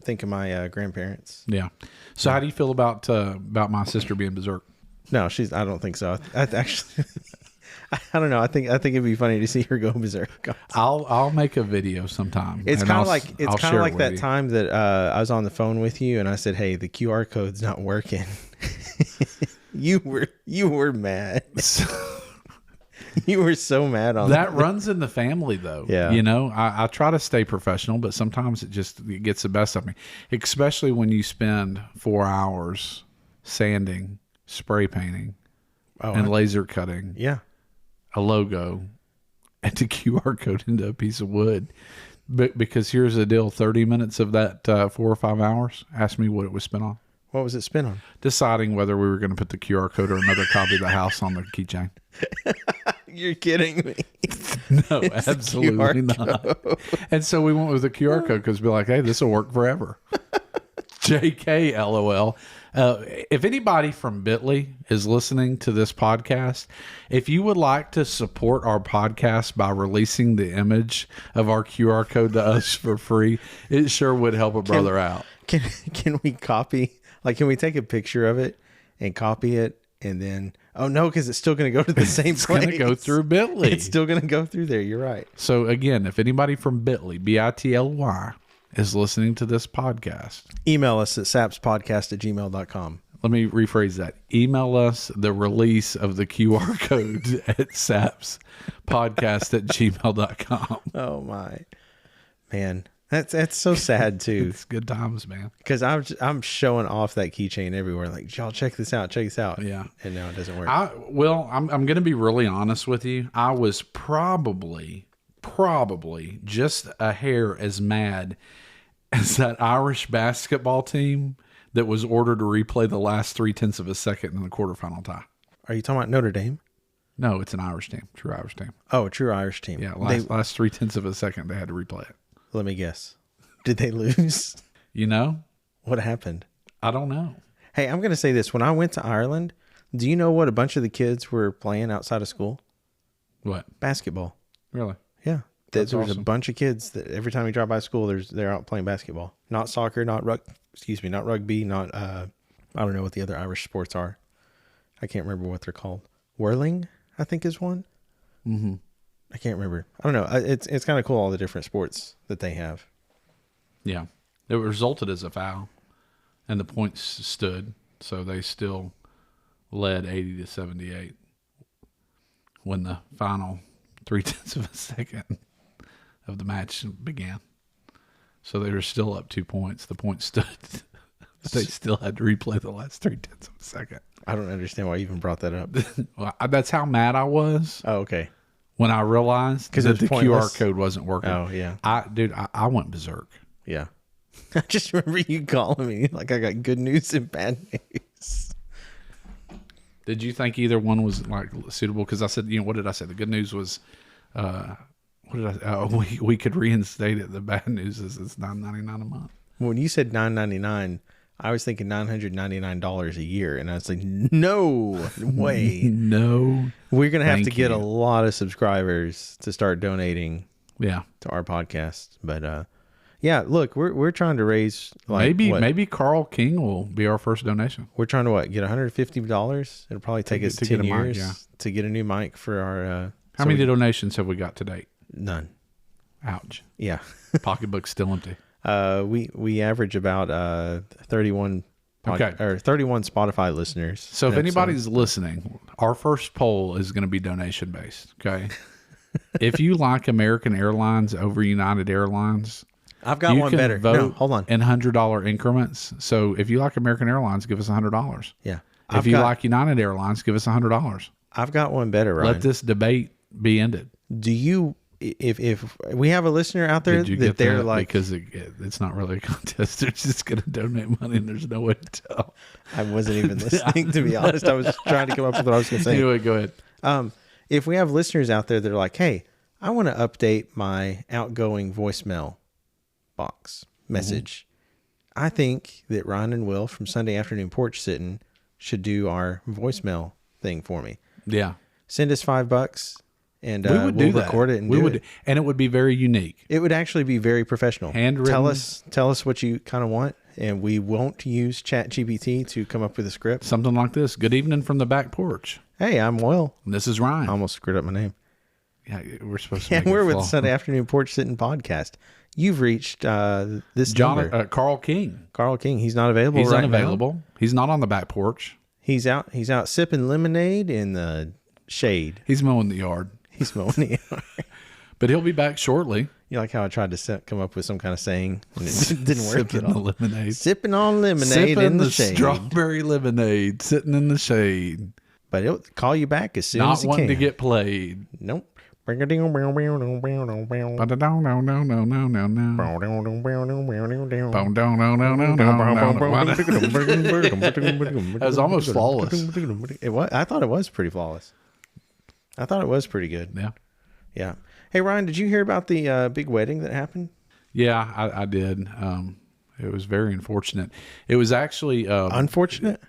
think of my grandparents. Yeah. So how do you feel about my sister being berserk? No, I don't think so. I actually, I don't know. I think it'd be funny to see her go berserk. I'll make a video sometime. It's and kind I'll of like I'll share it with that you. time that I was on the phone with you and I said, "Hey, the QR code's not working." you were mad. You were so mad on That runs in the family, though. Yeah. You know, I try to stay professional, but sometimes it gets the best of me, especially when you spend 4 hours sanding, spray painting, and laser cutting Yeah. a logo and a QR code into a piece of wood. But because here's the deal, 30 minutes of that 4 or 5 hours, ask me what it was spent on. What was it spin on? Deciding whether we were going to put the QR code or another copy of the house on the keychain. You're kidding me. No, absolutely not. And so we went with the QR code because we're like, hey, this will work forever. JK, LOL. If anybody from Bitly is listening to this podcast, if you would like to support our podcast by releasing the image of our QR code to us for free, it sure would help a brother out. Can we copy? Like, can we take a picture of it and copy it, and then? Oh no, because it's still going to go to the same It's place. going to go through Bitly. It's still going to go through there. You're right. So again, if anybody from Bitly, BITLY, is listening to this podcast, Email us at sapspodcast@gmail.com. let me rephrase that. Email us the release of the QR code at sapspodcast@gmail.com. Oh my, man, that's so sad too. It's good times, man. Because I'm showing off that keychain everywhere. Like, y'all check this out, Yeah. and now it doesn't work. I'm going to be really honest with you. I was probably just a hair as mad as that Irish basketball team that was ordered to replay the last 0.3 of a second in the quarterfinal tie. Are you talking about Notre Dame? No, it's an Irish team. True Irish team. Oh, true Irish team. Yeah, last 0.3 of a second they had to replay it. Let me guess. Did they lose? You know? What happened? I don't know. Hey, I'm going to say this. When I went to Ireland, do you know what a bunch of the kids were playing outside of school? What? Basketball. Really? Yeah. That's There's a awesome. bunch of kids that every time you drive by school, they're out playing basketball. Not soccer, not rugby, not I don't know what the other Irish sports are. I can't remember what they're called. Whirling, I think, is one. Mm-hmm. I can't remember. I don't know. It's kind of cool, all the different sports that they have. Yeah. It resulted as a foul, and the points stood, so they still led 80-78 when the final 0.3 of a second of the match began. So they were still up 2 points. The points stood. They still had to replay the last 0.3 of a second. I don't understand why you even brought that up. Well, that's how mad I was Oh, okay. when I realized 'Cause that it was the pointless. QR code wasn't working. Oh, yeah. I went berserk. Yeah. I just remember you calling me like I got good news and bad news. Did you think either one was like suitable? Because I said, what did I say? The good news was, what did I? We could reinstate it. The bad news is it's $9.99 a month. When you said $9.99, I was thinking $999 a year, and I was like, no way. No, We're gonna have to Thank get a you. lot of subscribers to start donating yeah, to our podcast. But yeah, look, we're trying to raise like maybe Carl King will be our first donation. we're trying to get $150. It'll probably take us to 10 get a mic, years yeah. to get a new mic for our. How many donations have we got to date? None. Ouch. Yeah. Pocketbook's still empty. We average about 31 Okay. or 31 Spotify listeners. So if an episode. anybody's listening, our first poll is going to be donation based. Okay. If you like American Airlines over United Airlines, I've got you one can better. vote No, hold on. in $100 increments. So if you like American Airlines, give us $100. Yeah. If you like United Airlines, give us $100. I've got one better, Ryan. Let this debate be ended. Do you if we have a listener out there Did you that get they're that? like Because it's not really a contest. They're just going to donate money and there's no way to tell. I wasn't even listening, to be honest. I was trying to come up with what I was going to say. Anyway, go ahead. If we have listeners out there that are like, hey, I want to update my outgoing voicemail box message, I think that Ryan and Will from Sunday Afternoon Porch Sitting should do our voicemail thing for me. Yeah. Send us $5 and We would do we'll that. record it and we do would, it. and it would be very unique. It would actually be very professional. Handwritten. Tell us what you kind of want, and we won't use ChatGPT to come up with a script. Something like this. Good evening from the back porch. Hey, I'm Will. And this is Ryan. I almost screwed up my name. Yeah, we're supposed to. And make it we're with fall. Sunday Afternoon Porch Sitting Podcast. You've reached this John number. Carl King. Carl King. He's not available. He's right unavailable. now. He's not on the back porch. He's out sipping lemonade in the shade. He's mowing the yard. He's mowing the yard. But he'll be back shortly. You like how I tried to come up with some kind of saying and it didn't work Sipping at the all. lemonade. Sipping on lemonade Sipping in the, the shade. strawberry lemonade, sitting in the shade, But it'll call you back as soon not as it wanting can. to get played. Nope. That was almost flawless. It was. I thought it was pretty flawless. I thought it was pretty good. Yeah. Yeah. Hey Ryan, did you hear about the big wedding that happened? Yeah, I did. It was very unfortunate. It was actually Unfortunate.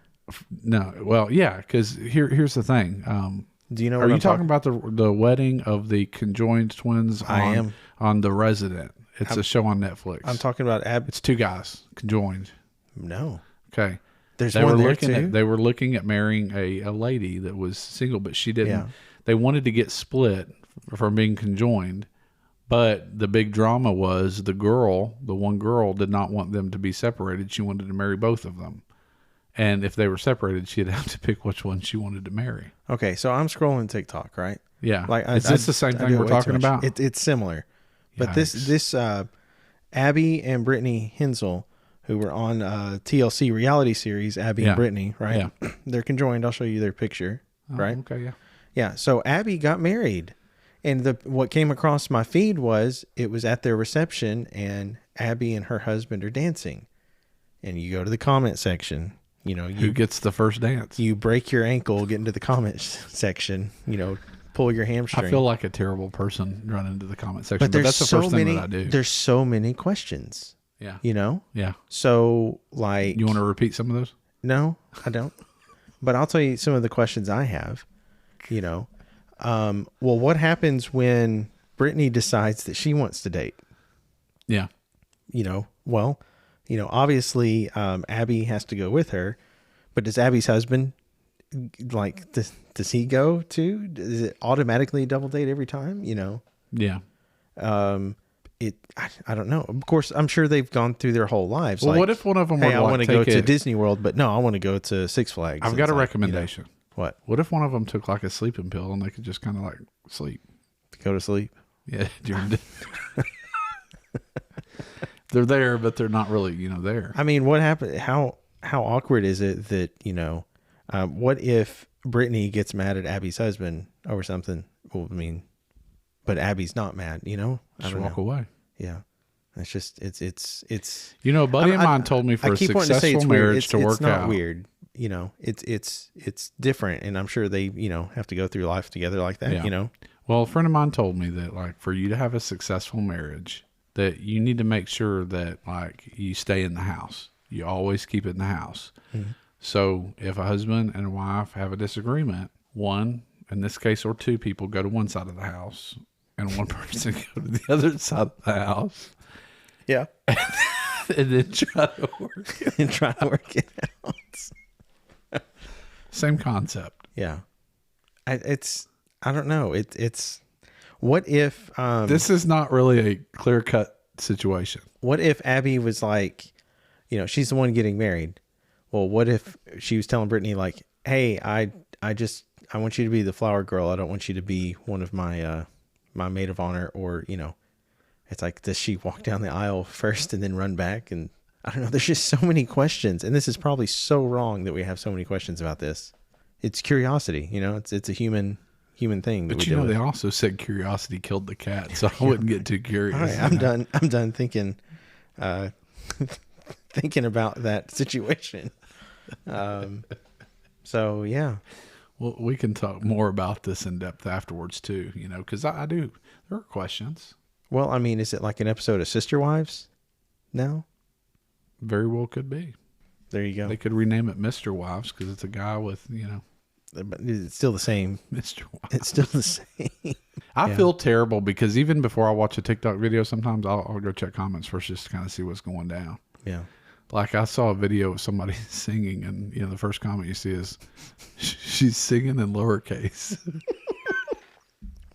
no. Well, yeah, because here's the thing. Do you know? Are What you I'm talking about the wedding of the conjoined twins? I am. On The Resident. It's a show on Netflix. I'm talking about It's two guys conjoined. No. Okay. There's They one were there looking too. at they were looking at marrying a lady that was single, but she didn't. Yeah. They wanted to get split from being conjoined, but the big drama was the one girl did not want them to be separated. She wanted to marry both of them, and if they were separated, she'd have to pick which one she wanted to marry. Okay, so I'm scrolling TikTok, right? Yeah, Like, is this the same I thing do it we're way too talking much. about? It's similar, but Yikes. this Abby and Brittany Hensel, who were on TLC reality series, Abby Yeah. and Brittany, right? Yeah. They're conjoined. I'll show you their picture, Oh, right? Okay, yeah. Yeah. So Abby got married, and what came across my feed was it was at their reception, and Abby and her husband are dancing, and you go to the comment section, You know, Who gets the first dance? you break your ankle, get into the comments section, you know, pull your hamstring. I feel like a terrible person running into the comment section, but there's that's the so first many, thing that I do. there's so many questions, Yeah. you know? Yeah. So like, You want to repeat some of those? no, I don't, but I'll tell you some of the questions I have, you know. Well, what happens when Brittany decides that she wants to date? Yeah. You know, well, you know, obviously, Abby has to go with her, but does Abby's husband, like, does he go too? Does it automatically double date every time? You know? Yeah. I don't know. Of course, I'm sure they've gone through their whole lives. Well, like, what if one of them hey, were I like, want to go take to it- Disney World, but no, I want to go to Six Flags. I've And got it's a like, recommendation. You know, what? What if one of them took like a sleeping pill and they could just kind of like sleep? Go to sleep? Yeah. During they're there, but they're not really, you know, there. I mean, what happened? How awkward is it that, you know, what if Brittany gets mad at Abby's husband over something? Well, I mean, but Abby's not mad, you know? I Just don't walk know. away. Yeah. It's just, it's, You know, a buddy of I- mine told me for I a keep wanting to say successful it's weird. marriage to work it's not out. weird. You know, it's different. And I'm sure they, you know, have to go through life together like that, Yeah. you know? Well, a friend of mine told me that like for you to have a successful marriage, that you need to make sure that like you stay in the house. You always keep it in the house. Mm-hmm. So if a husband and a wife have a disagreement, one, in this case, or two people go to one side of the house and one person go to the other side of the house Yeah. and then try to work it. And try to work it out. Same concept. Yeah. I don't know. It's, what if, This is not really a clear cut situation. what if Abby was like, you know, she's the one getting married. Well, what if she was telling Brittany like, hey, I want you to be the flower girl. I don't want you to be one of my, my maid of honor, or, you know, it's like, does she walk down the aisle first and then run back? And I don't know. There's just so many questions, and this is probably so wrong that we have so many questions about this. It's curiosity, you know, it's a human thing. That But we you know, deal they with. also said curiosity killed the cat, so I wouldn't get too curious. All right, I'm done. I'm done thinking, thinking about that situation. So yeah, Well, we can talk more about this in depth afterwards too, you know, because I do. There are questions. well, I mean, is it like an episode of Sister Wives now? Very well could be. There you go. They could rename it Mr. Wives because it's a guy with, you know, But it's still the same. Mr. Wives. It's still the same. I feel terrible because even before I watch a TikTok video, sometimes I'll go check comments first just to kind of see what's going down. Yeah. Like I saw a video of somebody singing, and you know the first comment you see is she's singing in lowercase.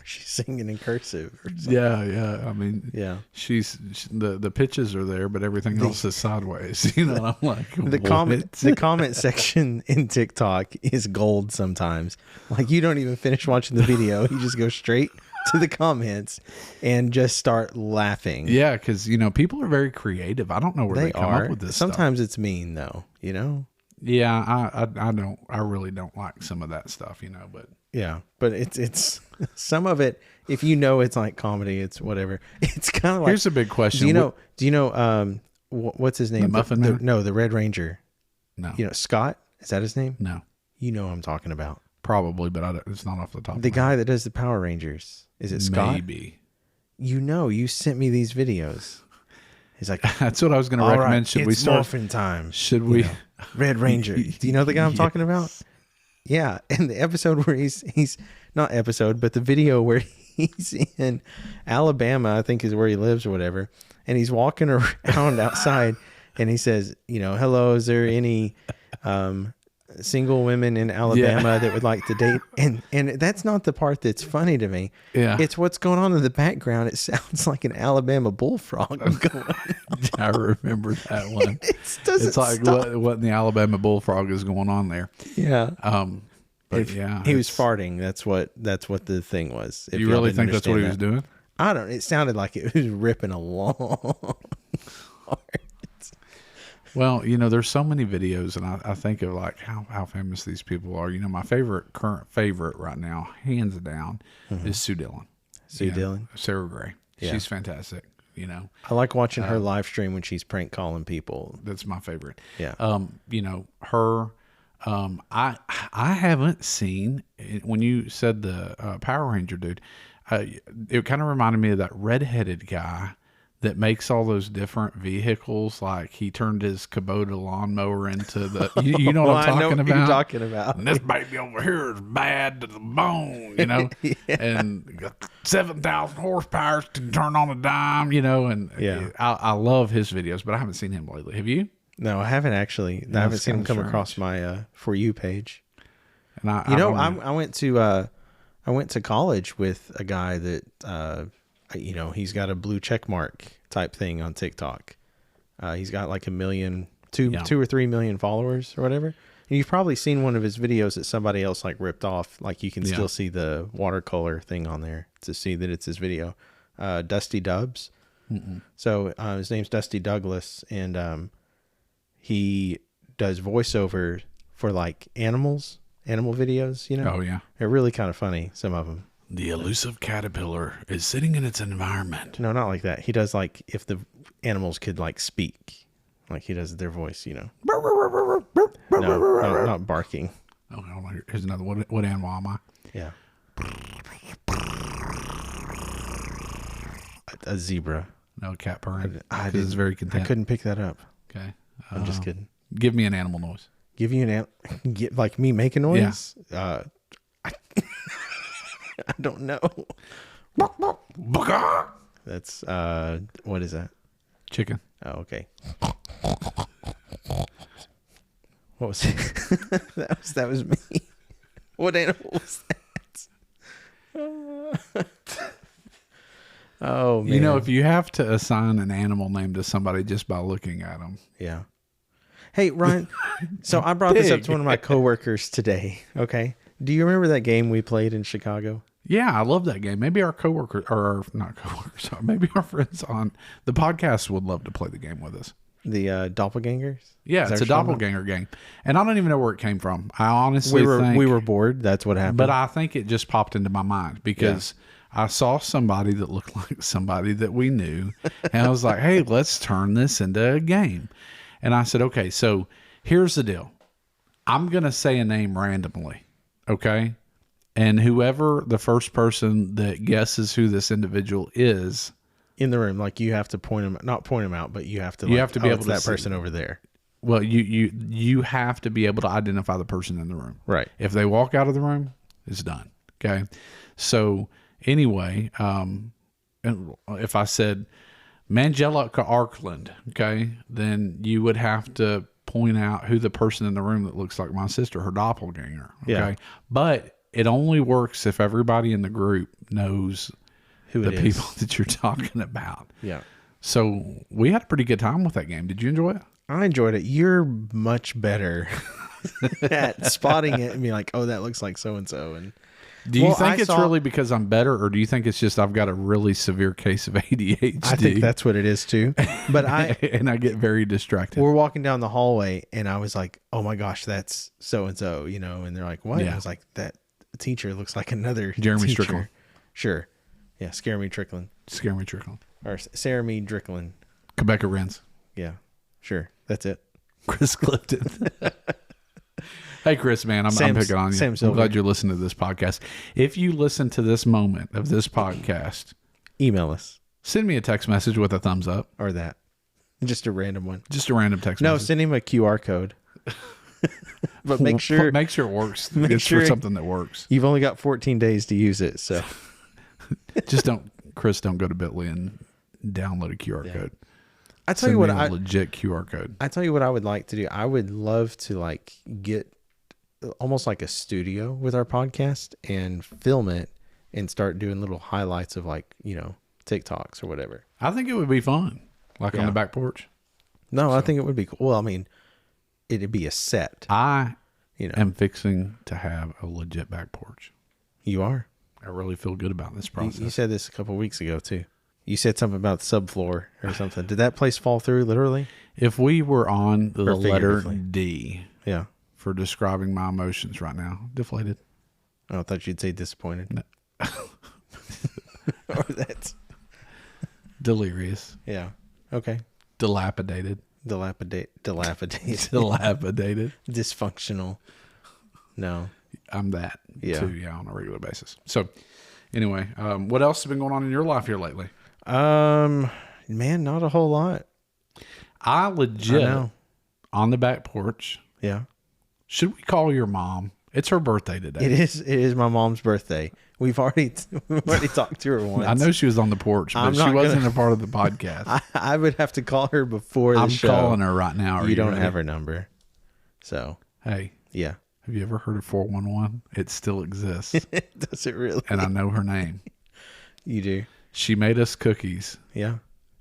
She's singing in cursive. Or something. Yeah. I mean, Yeah. the pitches are there, but everything else is sideways. You know, and I'm like The what? the comment section in TikTok is gold sometimes. Like, you don't even finish watching the video. You just go straight to the comments and just start laughing. Yeah, because you know people are very creative. I don't know where they come up with this. Sometimes it's mean though, you know? stuff. Yeah, I don't. I really don't like some of that stuff. You know, but Yeah. But it's some of it, if you know it's like comedy, it's whatever. It's kind of like, here's a big question. do you know what's his name? The Muffin Man? No, the Red Ranger. No, You know, Scott, is that his name? no, You know what I'm talking about. probably, but it's not off the top. The of my guy that does the Power Rangers. Is it Scott? Maybe. You know, you sent me these videos. He's like, That's what I was going to all recommend. right, Should it's we start? morphin time. Should we? know, Red Ranger. Do you know the guy I'm talking about? Yeah. And the episode where he's not episode, but the video where he's in Alabama, I think is where he lives or whatever. And he's walking around outside and he says, you know, hello, is there any single women in Alabama that would like to date? And that's not the part that's funny to me. Yeah. It's what's going on in the background. It sounds like an Alabama bullfrog going on. I remember that one. It doesn't It's like stop. what in the Alabama bullfrog is going on there. Yeah. But yeah, He was it's- farting. That's what the thing was. If You y'all really didn't think that's what he was understand doing? that. I don't. It sounded like it was ripping a long. Well, you know, there's so many videos, and I think of like how famous these people are. You know, my current favorite right now, hands down, is Sue Dillon. Sue Dillon? Sarah Gray. Yeah. She's fantastic. You know, I like watching her live stream when she's prank calling people. that's my favorite. Yeah. You know, her. I haven't seen when you said the Power Ranger dude. It kind of reminded me of that redheaded guy that makes all those different vehicles. Like he turned his Kubota lawnmower into the. You know what I'm I know talking what about? you're talking about. And this baby over here is bad to the bone, you know, and got 7,000 horsepower, can turn on a dime, you know, and Yeah. I love his videos, but I haven't seen him lately. Have you? No, I haven't actually. I haven't it's seen him kinda come strange. across my For You page. And I I went to college with a guy that you know, he's got a blue check mark type thing on TikTok. He's got like 2 or 3 million followers or whatever. And you've probably seen one of his videos that somebody else like ripped off. Like you can still see the watercolor thing on there to see that it's his video. Dusty Dubs. So his name's Dusty Douglas, and he does voiceover for like animal videos. You know? Oh yeah. They're really kind of funny. Some of them. The elusive caterpillar is sitting in its environment. No, not like that. He does like if the animals could like speak, like he does their voice, you know. No, not barking. Oh, here's another. What animal am I? Yeah. A zebra. No, cat purring. I Because it's very I content. couldn't pick that up. Okay. I'm just kidding. Give me an animal noise. Give you get like me make a noise. I don't know. That's what is that? Chicken. Oh, okay. What was it? that was me. What animal was that? Oh man. You know, if you have to assign an animal name to somebody just by looking at them. Yeah. Hey, Ryan. So I brought this up to one of my coworkers today. Okay. Do you remember that game we played in Chicago? Yeah, I love that game. Maybe our coworkers, or not coworkers, maybe our friends on the podcast would love to play the game with us. The doppelgangers? Yeah, Is that it's a what you're talking about? doppelganger game. And I don't even know where it came from. I honestly think... We were bored. That's what happened. But I think it just popped into my mind because I saw somebody that looked like somebody that we knew. And I was like, hey, let's turn this into a game. And I said, okay, so here's the deal. I'm going to say a name randomly, okay? And whoever the first person that guesses who this individual is... in the room, like you have to not point them out, but you have to. You have to be able to that see. person over there. Well, you have to be able to identify the person in the room. Right. If they walk out of the room, it's done. Okay. So anyway, if I said Mangelica Arkland, okay, then you would have to point out who the person in the room that looks like my sister, her doppelganger. Okay. Yeah. But it only works if everybody in the group knows Who the it is. people that you're talking about. Yeah. So we had a pretty good time with that game. Did you enjoy it? I enjoyed it. You're much better at spotting it and being like, oh, that looks like so and so. And Do you Well, think I it's saw- really because I'm better, or do you think it's just I've got a really severe case of ADHD? I think that's what it is too. But and I get very distracted. we're walking down the hallway and I was like, oh my gosh, that's so and so, you know. And they're like, what? And Yeah. I was like, that teacher looks like another Jeremy teacher. Strickland. Sure. Yeah. Scare me Trickland Scare me trickling. or Sarah me Drickland. Quebec Renz. Yeah. Sure. That's it. Chris Clifton. Hey, Chris, man, I'm picking on you. Sam I'm Silver. glad you're listening to this podcast. If you listen to this moment of this podcast, Email us send me a text message with a thumbs up. or that. Just a random one. Just a random text No, message. send him a QR code. But make sure Make sure it works. Make It's sure- for something that works. you've only got 14 days to use it. So Just don't go to Bitly and download a QR code. I tell Send you what, me a legit QR code. I tell you what I would like to do. I would love to like get almost like a studio with our podcast and film it and start doing little highlights of like, you know, TikToks or whatever. I think it would be fun, like on Yeah. the back porch. No, I think it would be cool. Well, I mean, it'd be a set, I you know. am fixing to have a legit back porch. You are. I really feel good about this You, process. you said this a couple of weeks ago too. You said something about the subfloor or something. Did that place fall through literally? If we were on the Or letter figuratively? D Yeah. for describing my emotions right now, deflated. Oh, I thought you'd say disappointed. or that's Delirious. Yeah. Okay. Dilapidated. Dilapidated. Dilapidated. Dysfunctional. No. I'm that Yeah. too, on a regular basis. So anyway, what else has been going on in your life here lately? Man, not a whole lot. I legit I know. on the back porch. Yeah. Should we call your mom? It's her birthday today. It is my mom's birthday. We've already talked to her once. I know she was on the porch, but she wasn't a part of the podcast. I would have to call her before the show. I'm calling her right now. You don't have her number. So, hey, yeah. have you ever heard of 411? It still exists. Does it really? And I know her name. You do? She made us cookies. Yeah.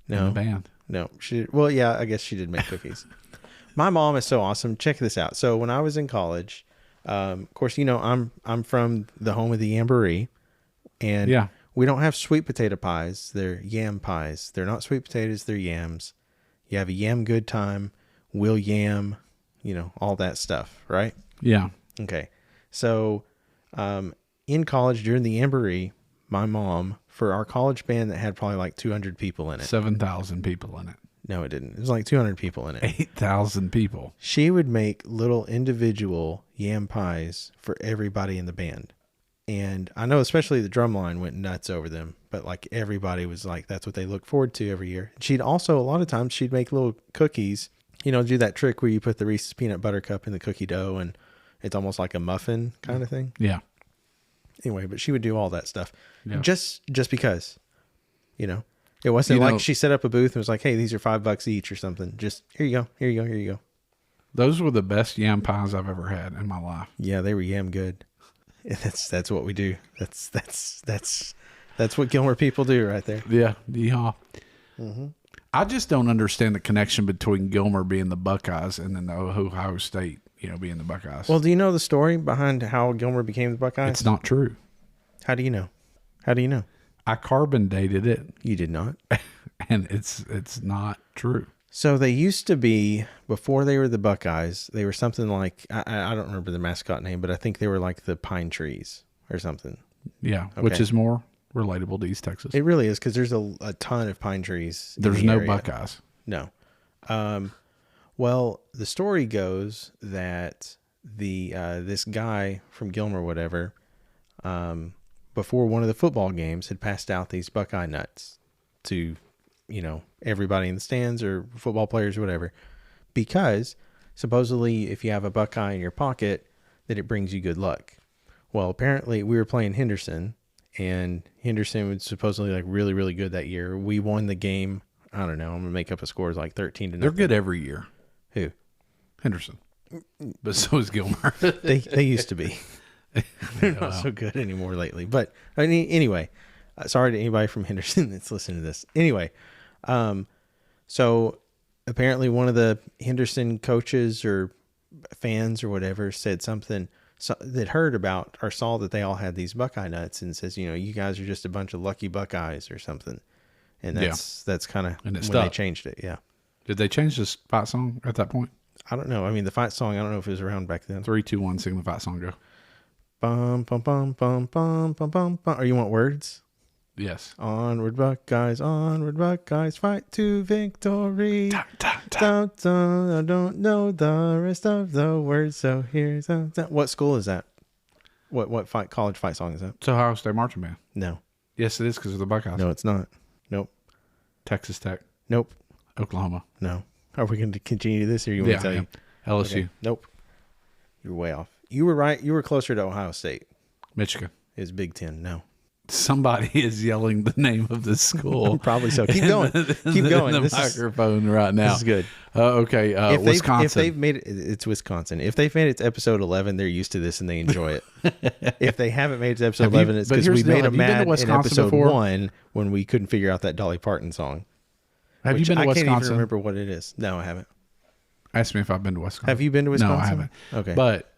In the band. No. Well, yeah, I guess she did make cookies. My mom is so awesome. Check this out. So when I was in college, of course, I'm from the home of the Yamboree, and we don't have sweet potato pies. They're yam pies. They're not sweet potatoes. They're yams. You have a yam good time, will yam, all that stuff, right? Yeah. Okay. So in college during the Yamboree, my mom, for our college band that had probably like 200 people in it. 7,000 people in it. No, it didn't. It was like 200 people in it. 8,000 people. She would make little individual yam pies for everybody in the band. And I know especially the drum line went nuts over them, but like everybody was like, that's what they look forward to every year. She'd also, a lot of times she'd make little cookies, do that trick where you put the Reese's peanut butter cup in the cookie dough and it's almost like a muffin kind of thing. Yeah. Anyway, but she would do all that stuff Yeah. just because, it wasn't like she set up a booth and was like, hey, these are $5 each or something. Just here you go. Those were the best yam pies I've ever had in my life. Yeah, they were yam good. That's what we do. That's what Gilmer people do right there. Yeah. Yeah. Mm-hmm. I just don't understand the connection between Gilmer being the Buckeyes and then the Ohio State, being the Buckeyes. Well, do you know the story behind how Gilmer became the Buckeyes? It's not true. How do you know? I carbon dated it. You did not. And it's not true. So they used to be, before they were the Buckeyes, they were something like, I don't remember the mascot name, but I think they were like the Pine Trees or something. Yeah, which is more relatable to East Texas. It really is, because there's a ton of pine trees. There's in the no area. Buckeyes. No. Well, the story goes that this guy from Gilmer, whatever, before one of the football games had passed out these Buckeye nuts to, everybody in the stands or football players or whatever, because supposedly if you have a Buckeye in your pocket, that it brings you good luck. Well, apparently we were playing Henderson, and Henderson was supposedly like really, really good that year. We won the game. I don't know. I'm going to make up a score. It's like 13-0. They're good every year. Who? Henderson. But so is Gilmer. They used to be. They're not so good anymore lately. But anyway, sorry to anybody from Henderson that's listening to this. Anyway, so apparently one of the Henderson coaches or fans or whatever said something that heard about or saw that they all had these Buckeye nuts and says, you guys are just a bunch of lucky Buckeyes or something. And that's kind of when they changed it. Yeah. Did they change the fight song at that point? I don't know. I mean, the fight song, I don't know if it was around back then. 3, 2, 1, sing the fight song, go. Bum, bum, bum, bum, bum, bum, bum, bum. Or you want words? Yes. Onward Buckeyes, fight to victory. Ta, ta, ta. I don't know the rest of the words, so here's what school is that? What college fight song is that? It's Ohio State Marching Band. No. Yes, it is because of the Buckeyes. No, it's not. Nope. Texas Tech. Nope. Oklahoma. No. Are we going to continue this, or you want me to tell you? LSU. Okay. Nope. You're way off. You were right. You were closer to Ohio State. Michigan. It's Big Ten. No. Somebody is yelling the name of the school. Probably so. Keep going. Keep going. In the microphone right now. This is good. Okay. Wisconsin. If they've made it, it's Wisconsin. If they've made it to episode 11, they're used to this and they enjoy it. If they haven't made it to episode 11, it's because we made them mad in episode 1 when we couldn't figure out that Dolly Parton song. Have you been to I Wisconsin? can't even remember what it is. No, I haven't. Ask me if I've been to Wisconsin. Have you been to Wisconsin? No, I haven't. Okay. But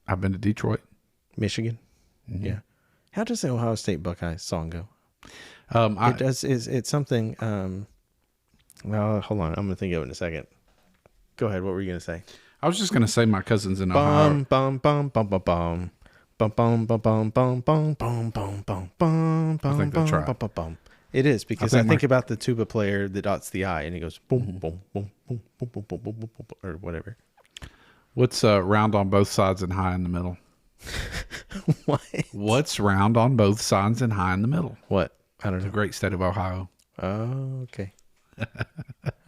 I've been to Detroit. Michigan? Mm-hmm. Yeah. How does the Ohio State Buckeye song go? It does. It's something. Well, hold on. I'm going to think of it in a second. Go ahead. What were you going to say? I was just going to say my cousin's in Ohio. Bum, bum, bum, bum, bum, bum. Bum, bum, bum, bum, bum, bum, bum, bum, bum, bum, bum, I think that's right. bum, bum. It is, because I I think think about the tuba player that dots the I, and he goes boom, boom, boom, boom, boom, boom, boom, boom, boom, boom, or whatever. What's round on both sides and high in the middle? What? What's round on both sides and high in the middle? What? I don't The know. great state of Ohio. Oh, okay.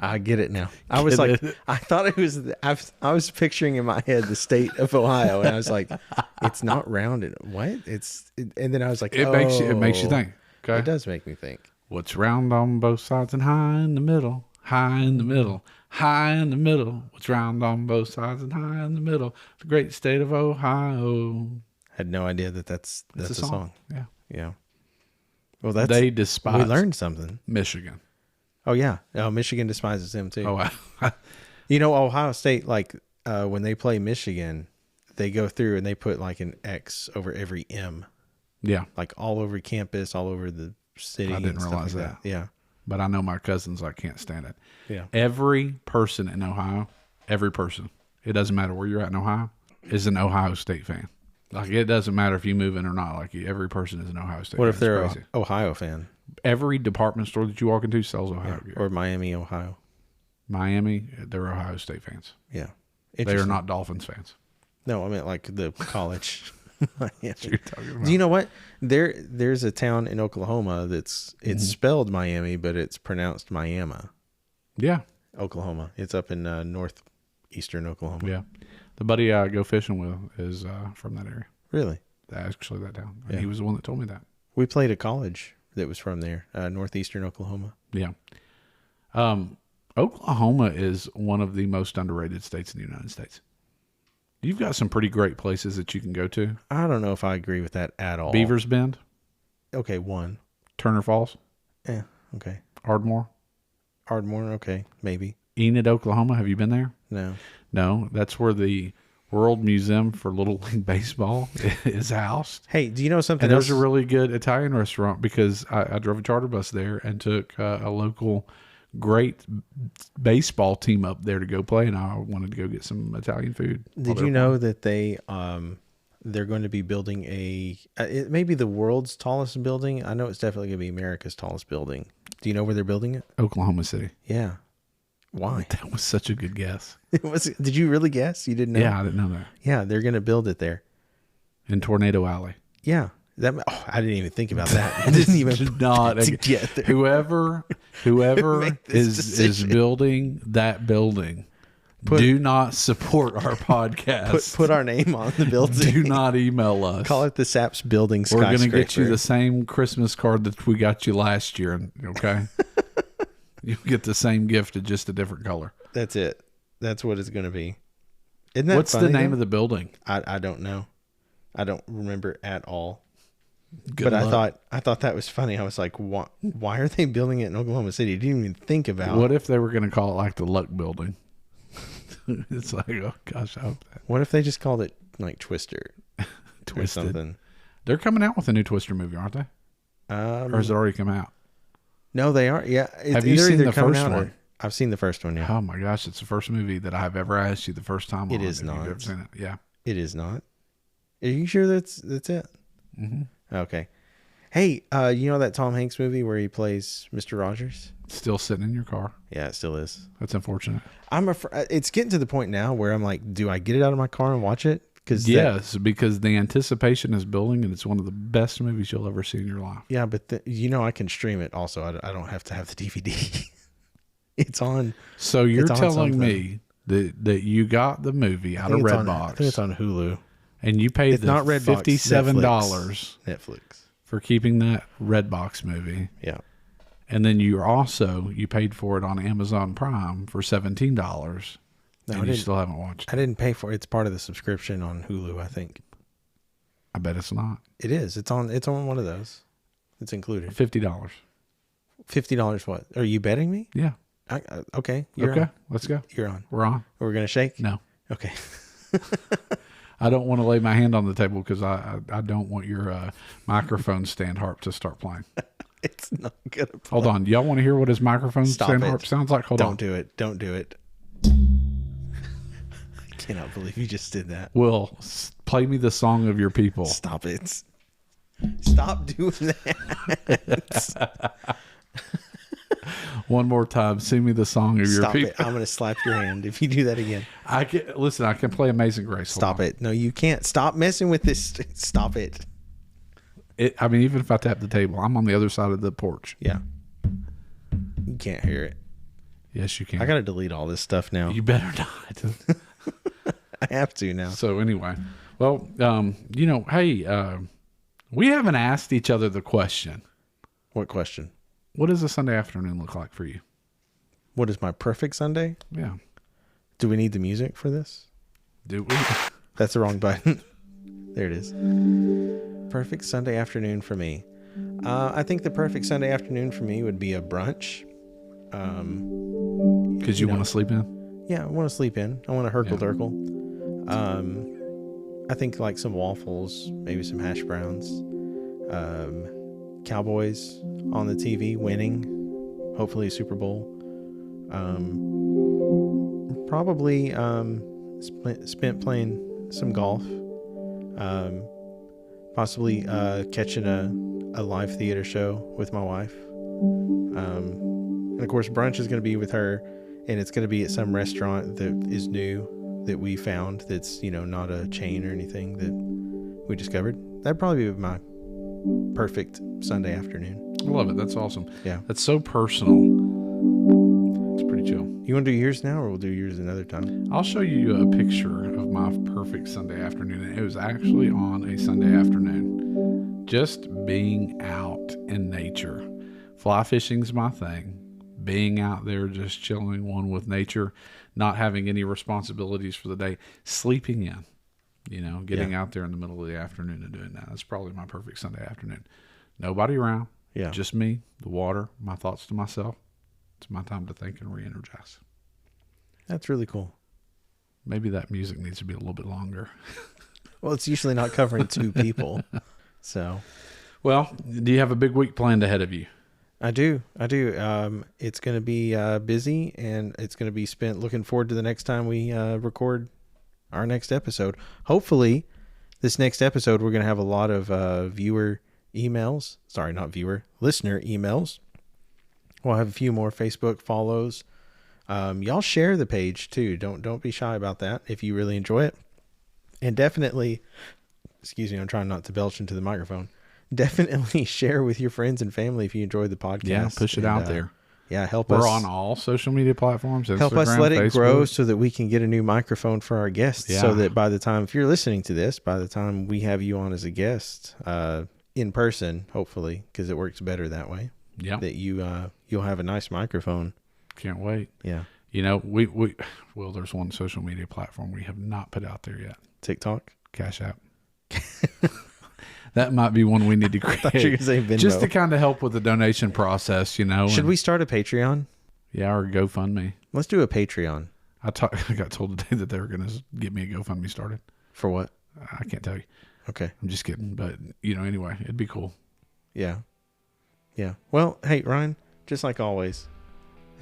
I get it now. I was like, I thought it was. I was picturing in my head the state of Ohio, and I was like, it's not rounded. What? And then I was like, It makes you think. Okay. It does make me think. What's round on both sides and high in the middle? High in the middle. High in the middle. What's round on both sides and high in the middle? The great state of Ohio. Had no idea that's It's a song. Yeah. Yeah. Well, that's They despise we learned something. Michigan. Oh yeah. Oh, Michigan despises them too. Oh, wow. You know, Ohio State, like when they play Michigan, they go through and they put like an X over every M, Yeah. like all over campus, all over the city. I didn't and stuff realize like that. Yeah. But I know my cousins, I can't stand it. Yeah. Every person in Ohio, every person, it doesn't matter where you're at in Ohio, is an Ohio State fan. Like, it doesn't matter if you move in or not. Like, every person is an Ohio State What fan. if they're It's an crazy. Ohio fan Every department store that you walk into sells Ohio gear. or Miami, Ohio? Miami, they're Ohio State fans. Yeah. They are Interesting. not Dolphins fans. No, I meant like the college. Miami. You're talking about. Do you know what? There's a town in Oklahoma it's spelled Miami, but it's pronounced Miami, Yeah. Oklahoma. It's up in northeastern Oklahoma. Yeah. The buddy I go fishing with is from that area. Really? Actually, that town. And Yeah. he was the one that told me that. We played a college that was from there, northeastern Oklahoma. Yeah. Oklahoma is one of the most underrated states in the United States. You've got some pretty great places that you can go to. I don't know if I agree with that at all. Beavers Bend, Okay, one. Turner Falls, Yeah. Okay. Ardmore, Ardmore. Okay, maybe. Enid, Oklahoma. Have you been there? No. No. That's where the World Museum for Little League Baseball is housed. Hey, do you know something And else? there's a really good Italian restaurant because I drove a charter bus there and took a local great baseball team up there to go play, and I wanted to go get some Italian food. Did you know that they're going to be building it may be the world's tallest building. I know it's definitely going to be America's tallest building. Do you know where they're building it? Oklahoma City. Yeah. Why? That was such a good guess. Did you really guess? You didn't know? Yeah, I didn't know that. Yeah, they're going to build it there. In Tornado Alley. Yeah. I didn't even think about that. I didn't even Did not to get there. Whoever Make this is decision. building that building, do not support our podcast. Put our name on the building. Do not email us. Call it the Saps Building We're going to Skyscraper. get you the same Christmas card that we got you last year. Okay, you'll get the same gift, just a different color. That's it. That's what it's going to be. Isn't that What's the funny, name though? of the building? I don't know. I don't remember at all. Good But luck. I thought that was funny. I was like, why are they building it in Oklahoma City? I didn't even think about What if they were going to call it like the Luck Building? It's like, oh gosh, I hope that What if they just called it like Twister or Twisted. something? They're coming out with a new Twister movie, aren't they? Or has it already come out? No, they are. Yeah. Have you they're seen either the coming first out or- one? I've seen the first one. Yeah. Oh my gosh, it's the first movie that I've ever asked you the first time. It on is if you've not. ever seen it. Yeah. It is not. Are you sure that's it? Mm-hmm. Okay. Hey, you know that Tom Hanks movie where he plays Mr. Rogers? Still sitting in your car. Yeah, it still is. That's unfortunate. It's getting to the point now where I'm like, do I get it out of my car and watch it? Because Yes, because the anticipation is building, and it's one of the best movies you'll ever see in your life. yeah, but I can stream it. Also, I don't have to have the DVD. It's on. So you're It's on telling something. me that you got the movie out of I Redbox, think it's on Hulu, and you paid It's the not Redbox, $57 Netflix. for keeping that Redbox movie, Yeah. and then you paid for it on Amazon Prime for $17, No, I and you didn't. still haven't watched it. I didn't pay for it. It's part of the subscription on Hulu. I think I bet it's not it is. It's on one of those. It's included. $50. $50. What? Are you betting me? Yeah. Okay. You're Okay, on. let's go. You're on. We're on. We're gonna shake. No. Okay. I don't want to lay my hand on the table because I don't want your microphone stand harp to start playing. It's not gonna. Play. Hold on. Y'all want to hear what his microphone Stop stand it. harp sounds like? Hold Don't on. do it. Don't do it. I cannot believe you just did that. Will, play me the song of your people. Stop it. Stop doing that. One more time, sing me the song of your Stop people. it. I'm going to slap your hand if you do that again. I can play Amazing Grace. Hold Stop on. it. No, you can't. Stop messing with this. Stop it. I mean, even if I tap the table, I'm on the other side of the porch. Yeah. You can't hear it. Yes, you can. I got to delete all this stuff now. You better not. I have to now. So anyway, well, hey, we haven't asked each other the question. What question? What does a Sunday afternoon look like for you? What is my perfect Sunday? Yeah. Do we need the music for this? Do we? That's the wrong button. There it is. Perfect Sunday afternoon for me. I think the perfect Sunday afternoon for me would be a brunch. Because you want to sleep in? Yeah, I want to sleep in. I want to herkle-durkle. I think like some waffles, maybe some hash browns. Cowboys on the TV winning, hopefully a Super Bowl. Probably spent playing some golf. Possibly catching a live theater show with my wife. And of course, brunch is going to be with her, and it's going to be at some restaurant that is new that we found that's, not a chain or anything that we discovered. That'd probably be my perfect Sunday afternoon. I love it. That's awesome. Yeah. That's so personal. It's pretty chill. You want to do yours now, or we'll do yours another time? I'll show you a picture of my perfect Sunday afternoon. And it was actually on a Sunday afternoon. Just being out in nature. Fly fishing's my thing. Being out there, just chilling one with nature, not having any responsibilities for the day, sleeping in. Getting out there in the middle of the afternoon and doing that. That's probably my perfect Sunday afternoon. Nobody around. Yeah. Just me, the water, my thoughts to myself. It's my time to think and re-energize. That's really cool. Maybe that music needs to be a little bit longer. Well, it's usually not covering two people. So. Well, do you have a big week planned ahead of you? I do. It's going to be busy, and it's going to be spent looking forward to the next time we record our next episode. Hopefully, this next episode, we're going to have a lot of listener emails. We'll have a few more Facebook follows. Y'all share the page too. Don't be shy about that if you really enjoy it. And definitely, excuse me, I'm trying not to belch into the microphone. Definitely share with your friends and family if you enjoyed the podcast. Yeah, push it out there. Yeah, We're on all social media platforms. Instagram, help us let it Facebook. grow so that we can get a new microphone for our guests. Yeah. So that by the time, if you're listening to this, by the time we have you on as a guest in person, hopefully, because it works better that way. Yeah, That you'll have a nice microphone. can't wait. Yeah. Well, there's one social media platform we have not put out there yet. TikTok. Cash App. That might be one we need to I thought you were create. gonna say Venmo. Just to kind of help with the donation process, Should we start a Patreon? Yeah, or GoFundMe. Let's do a Patreon. I got told today that they were going to get me a GoFundMe started. For what? I can't tell you. Okay. I'm just kidding. But, anyway, it'd be cool. Yeah. Yeah. Well, hey, Ryan, just like always,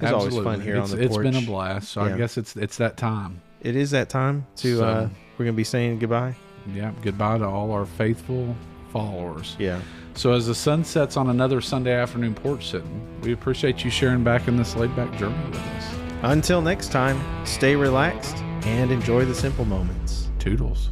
it's always fun here on the porch. It's been a blast. So Yeah. I guess it's that time. It is that time to, So- we're going to be saying goodbye. Yeah. Goodbye to all our faithful followers. Yeah. So as the sun sets on another Sunday afternoon porch sitting, we appreciate you sharing back in this laid back journey with us. Until next time, stay relaxed and enjoy the simple moments. Toodles.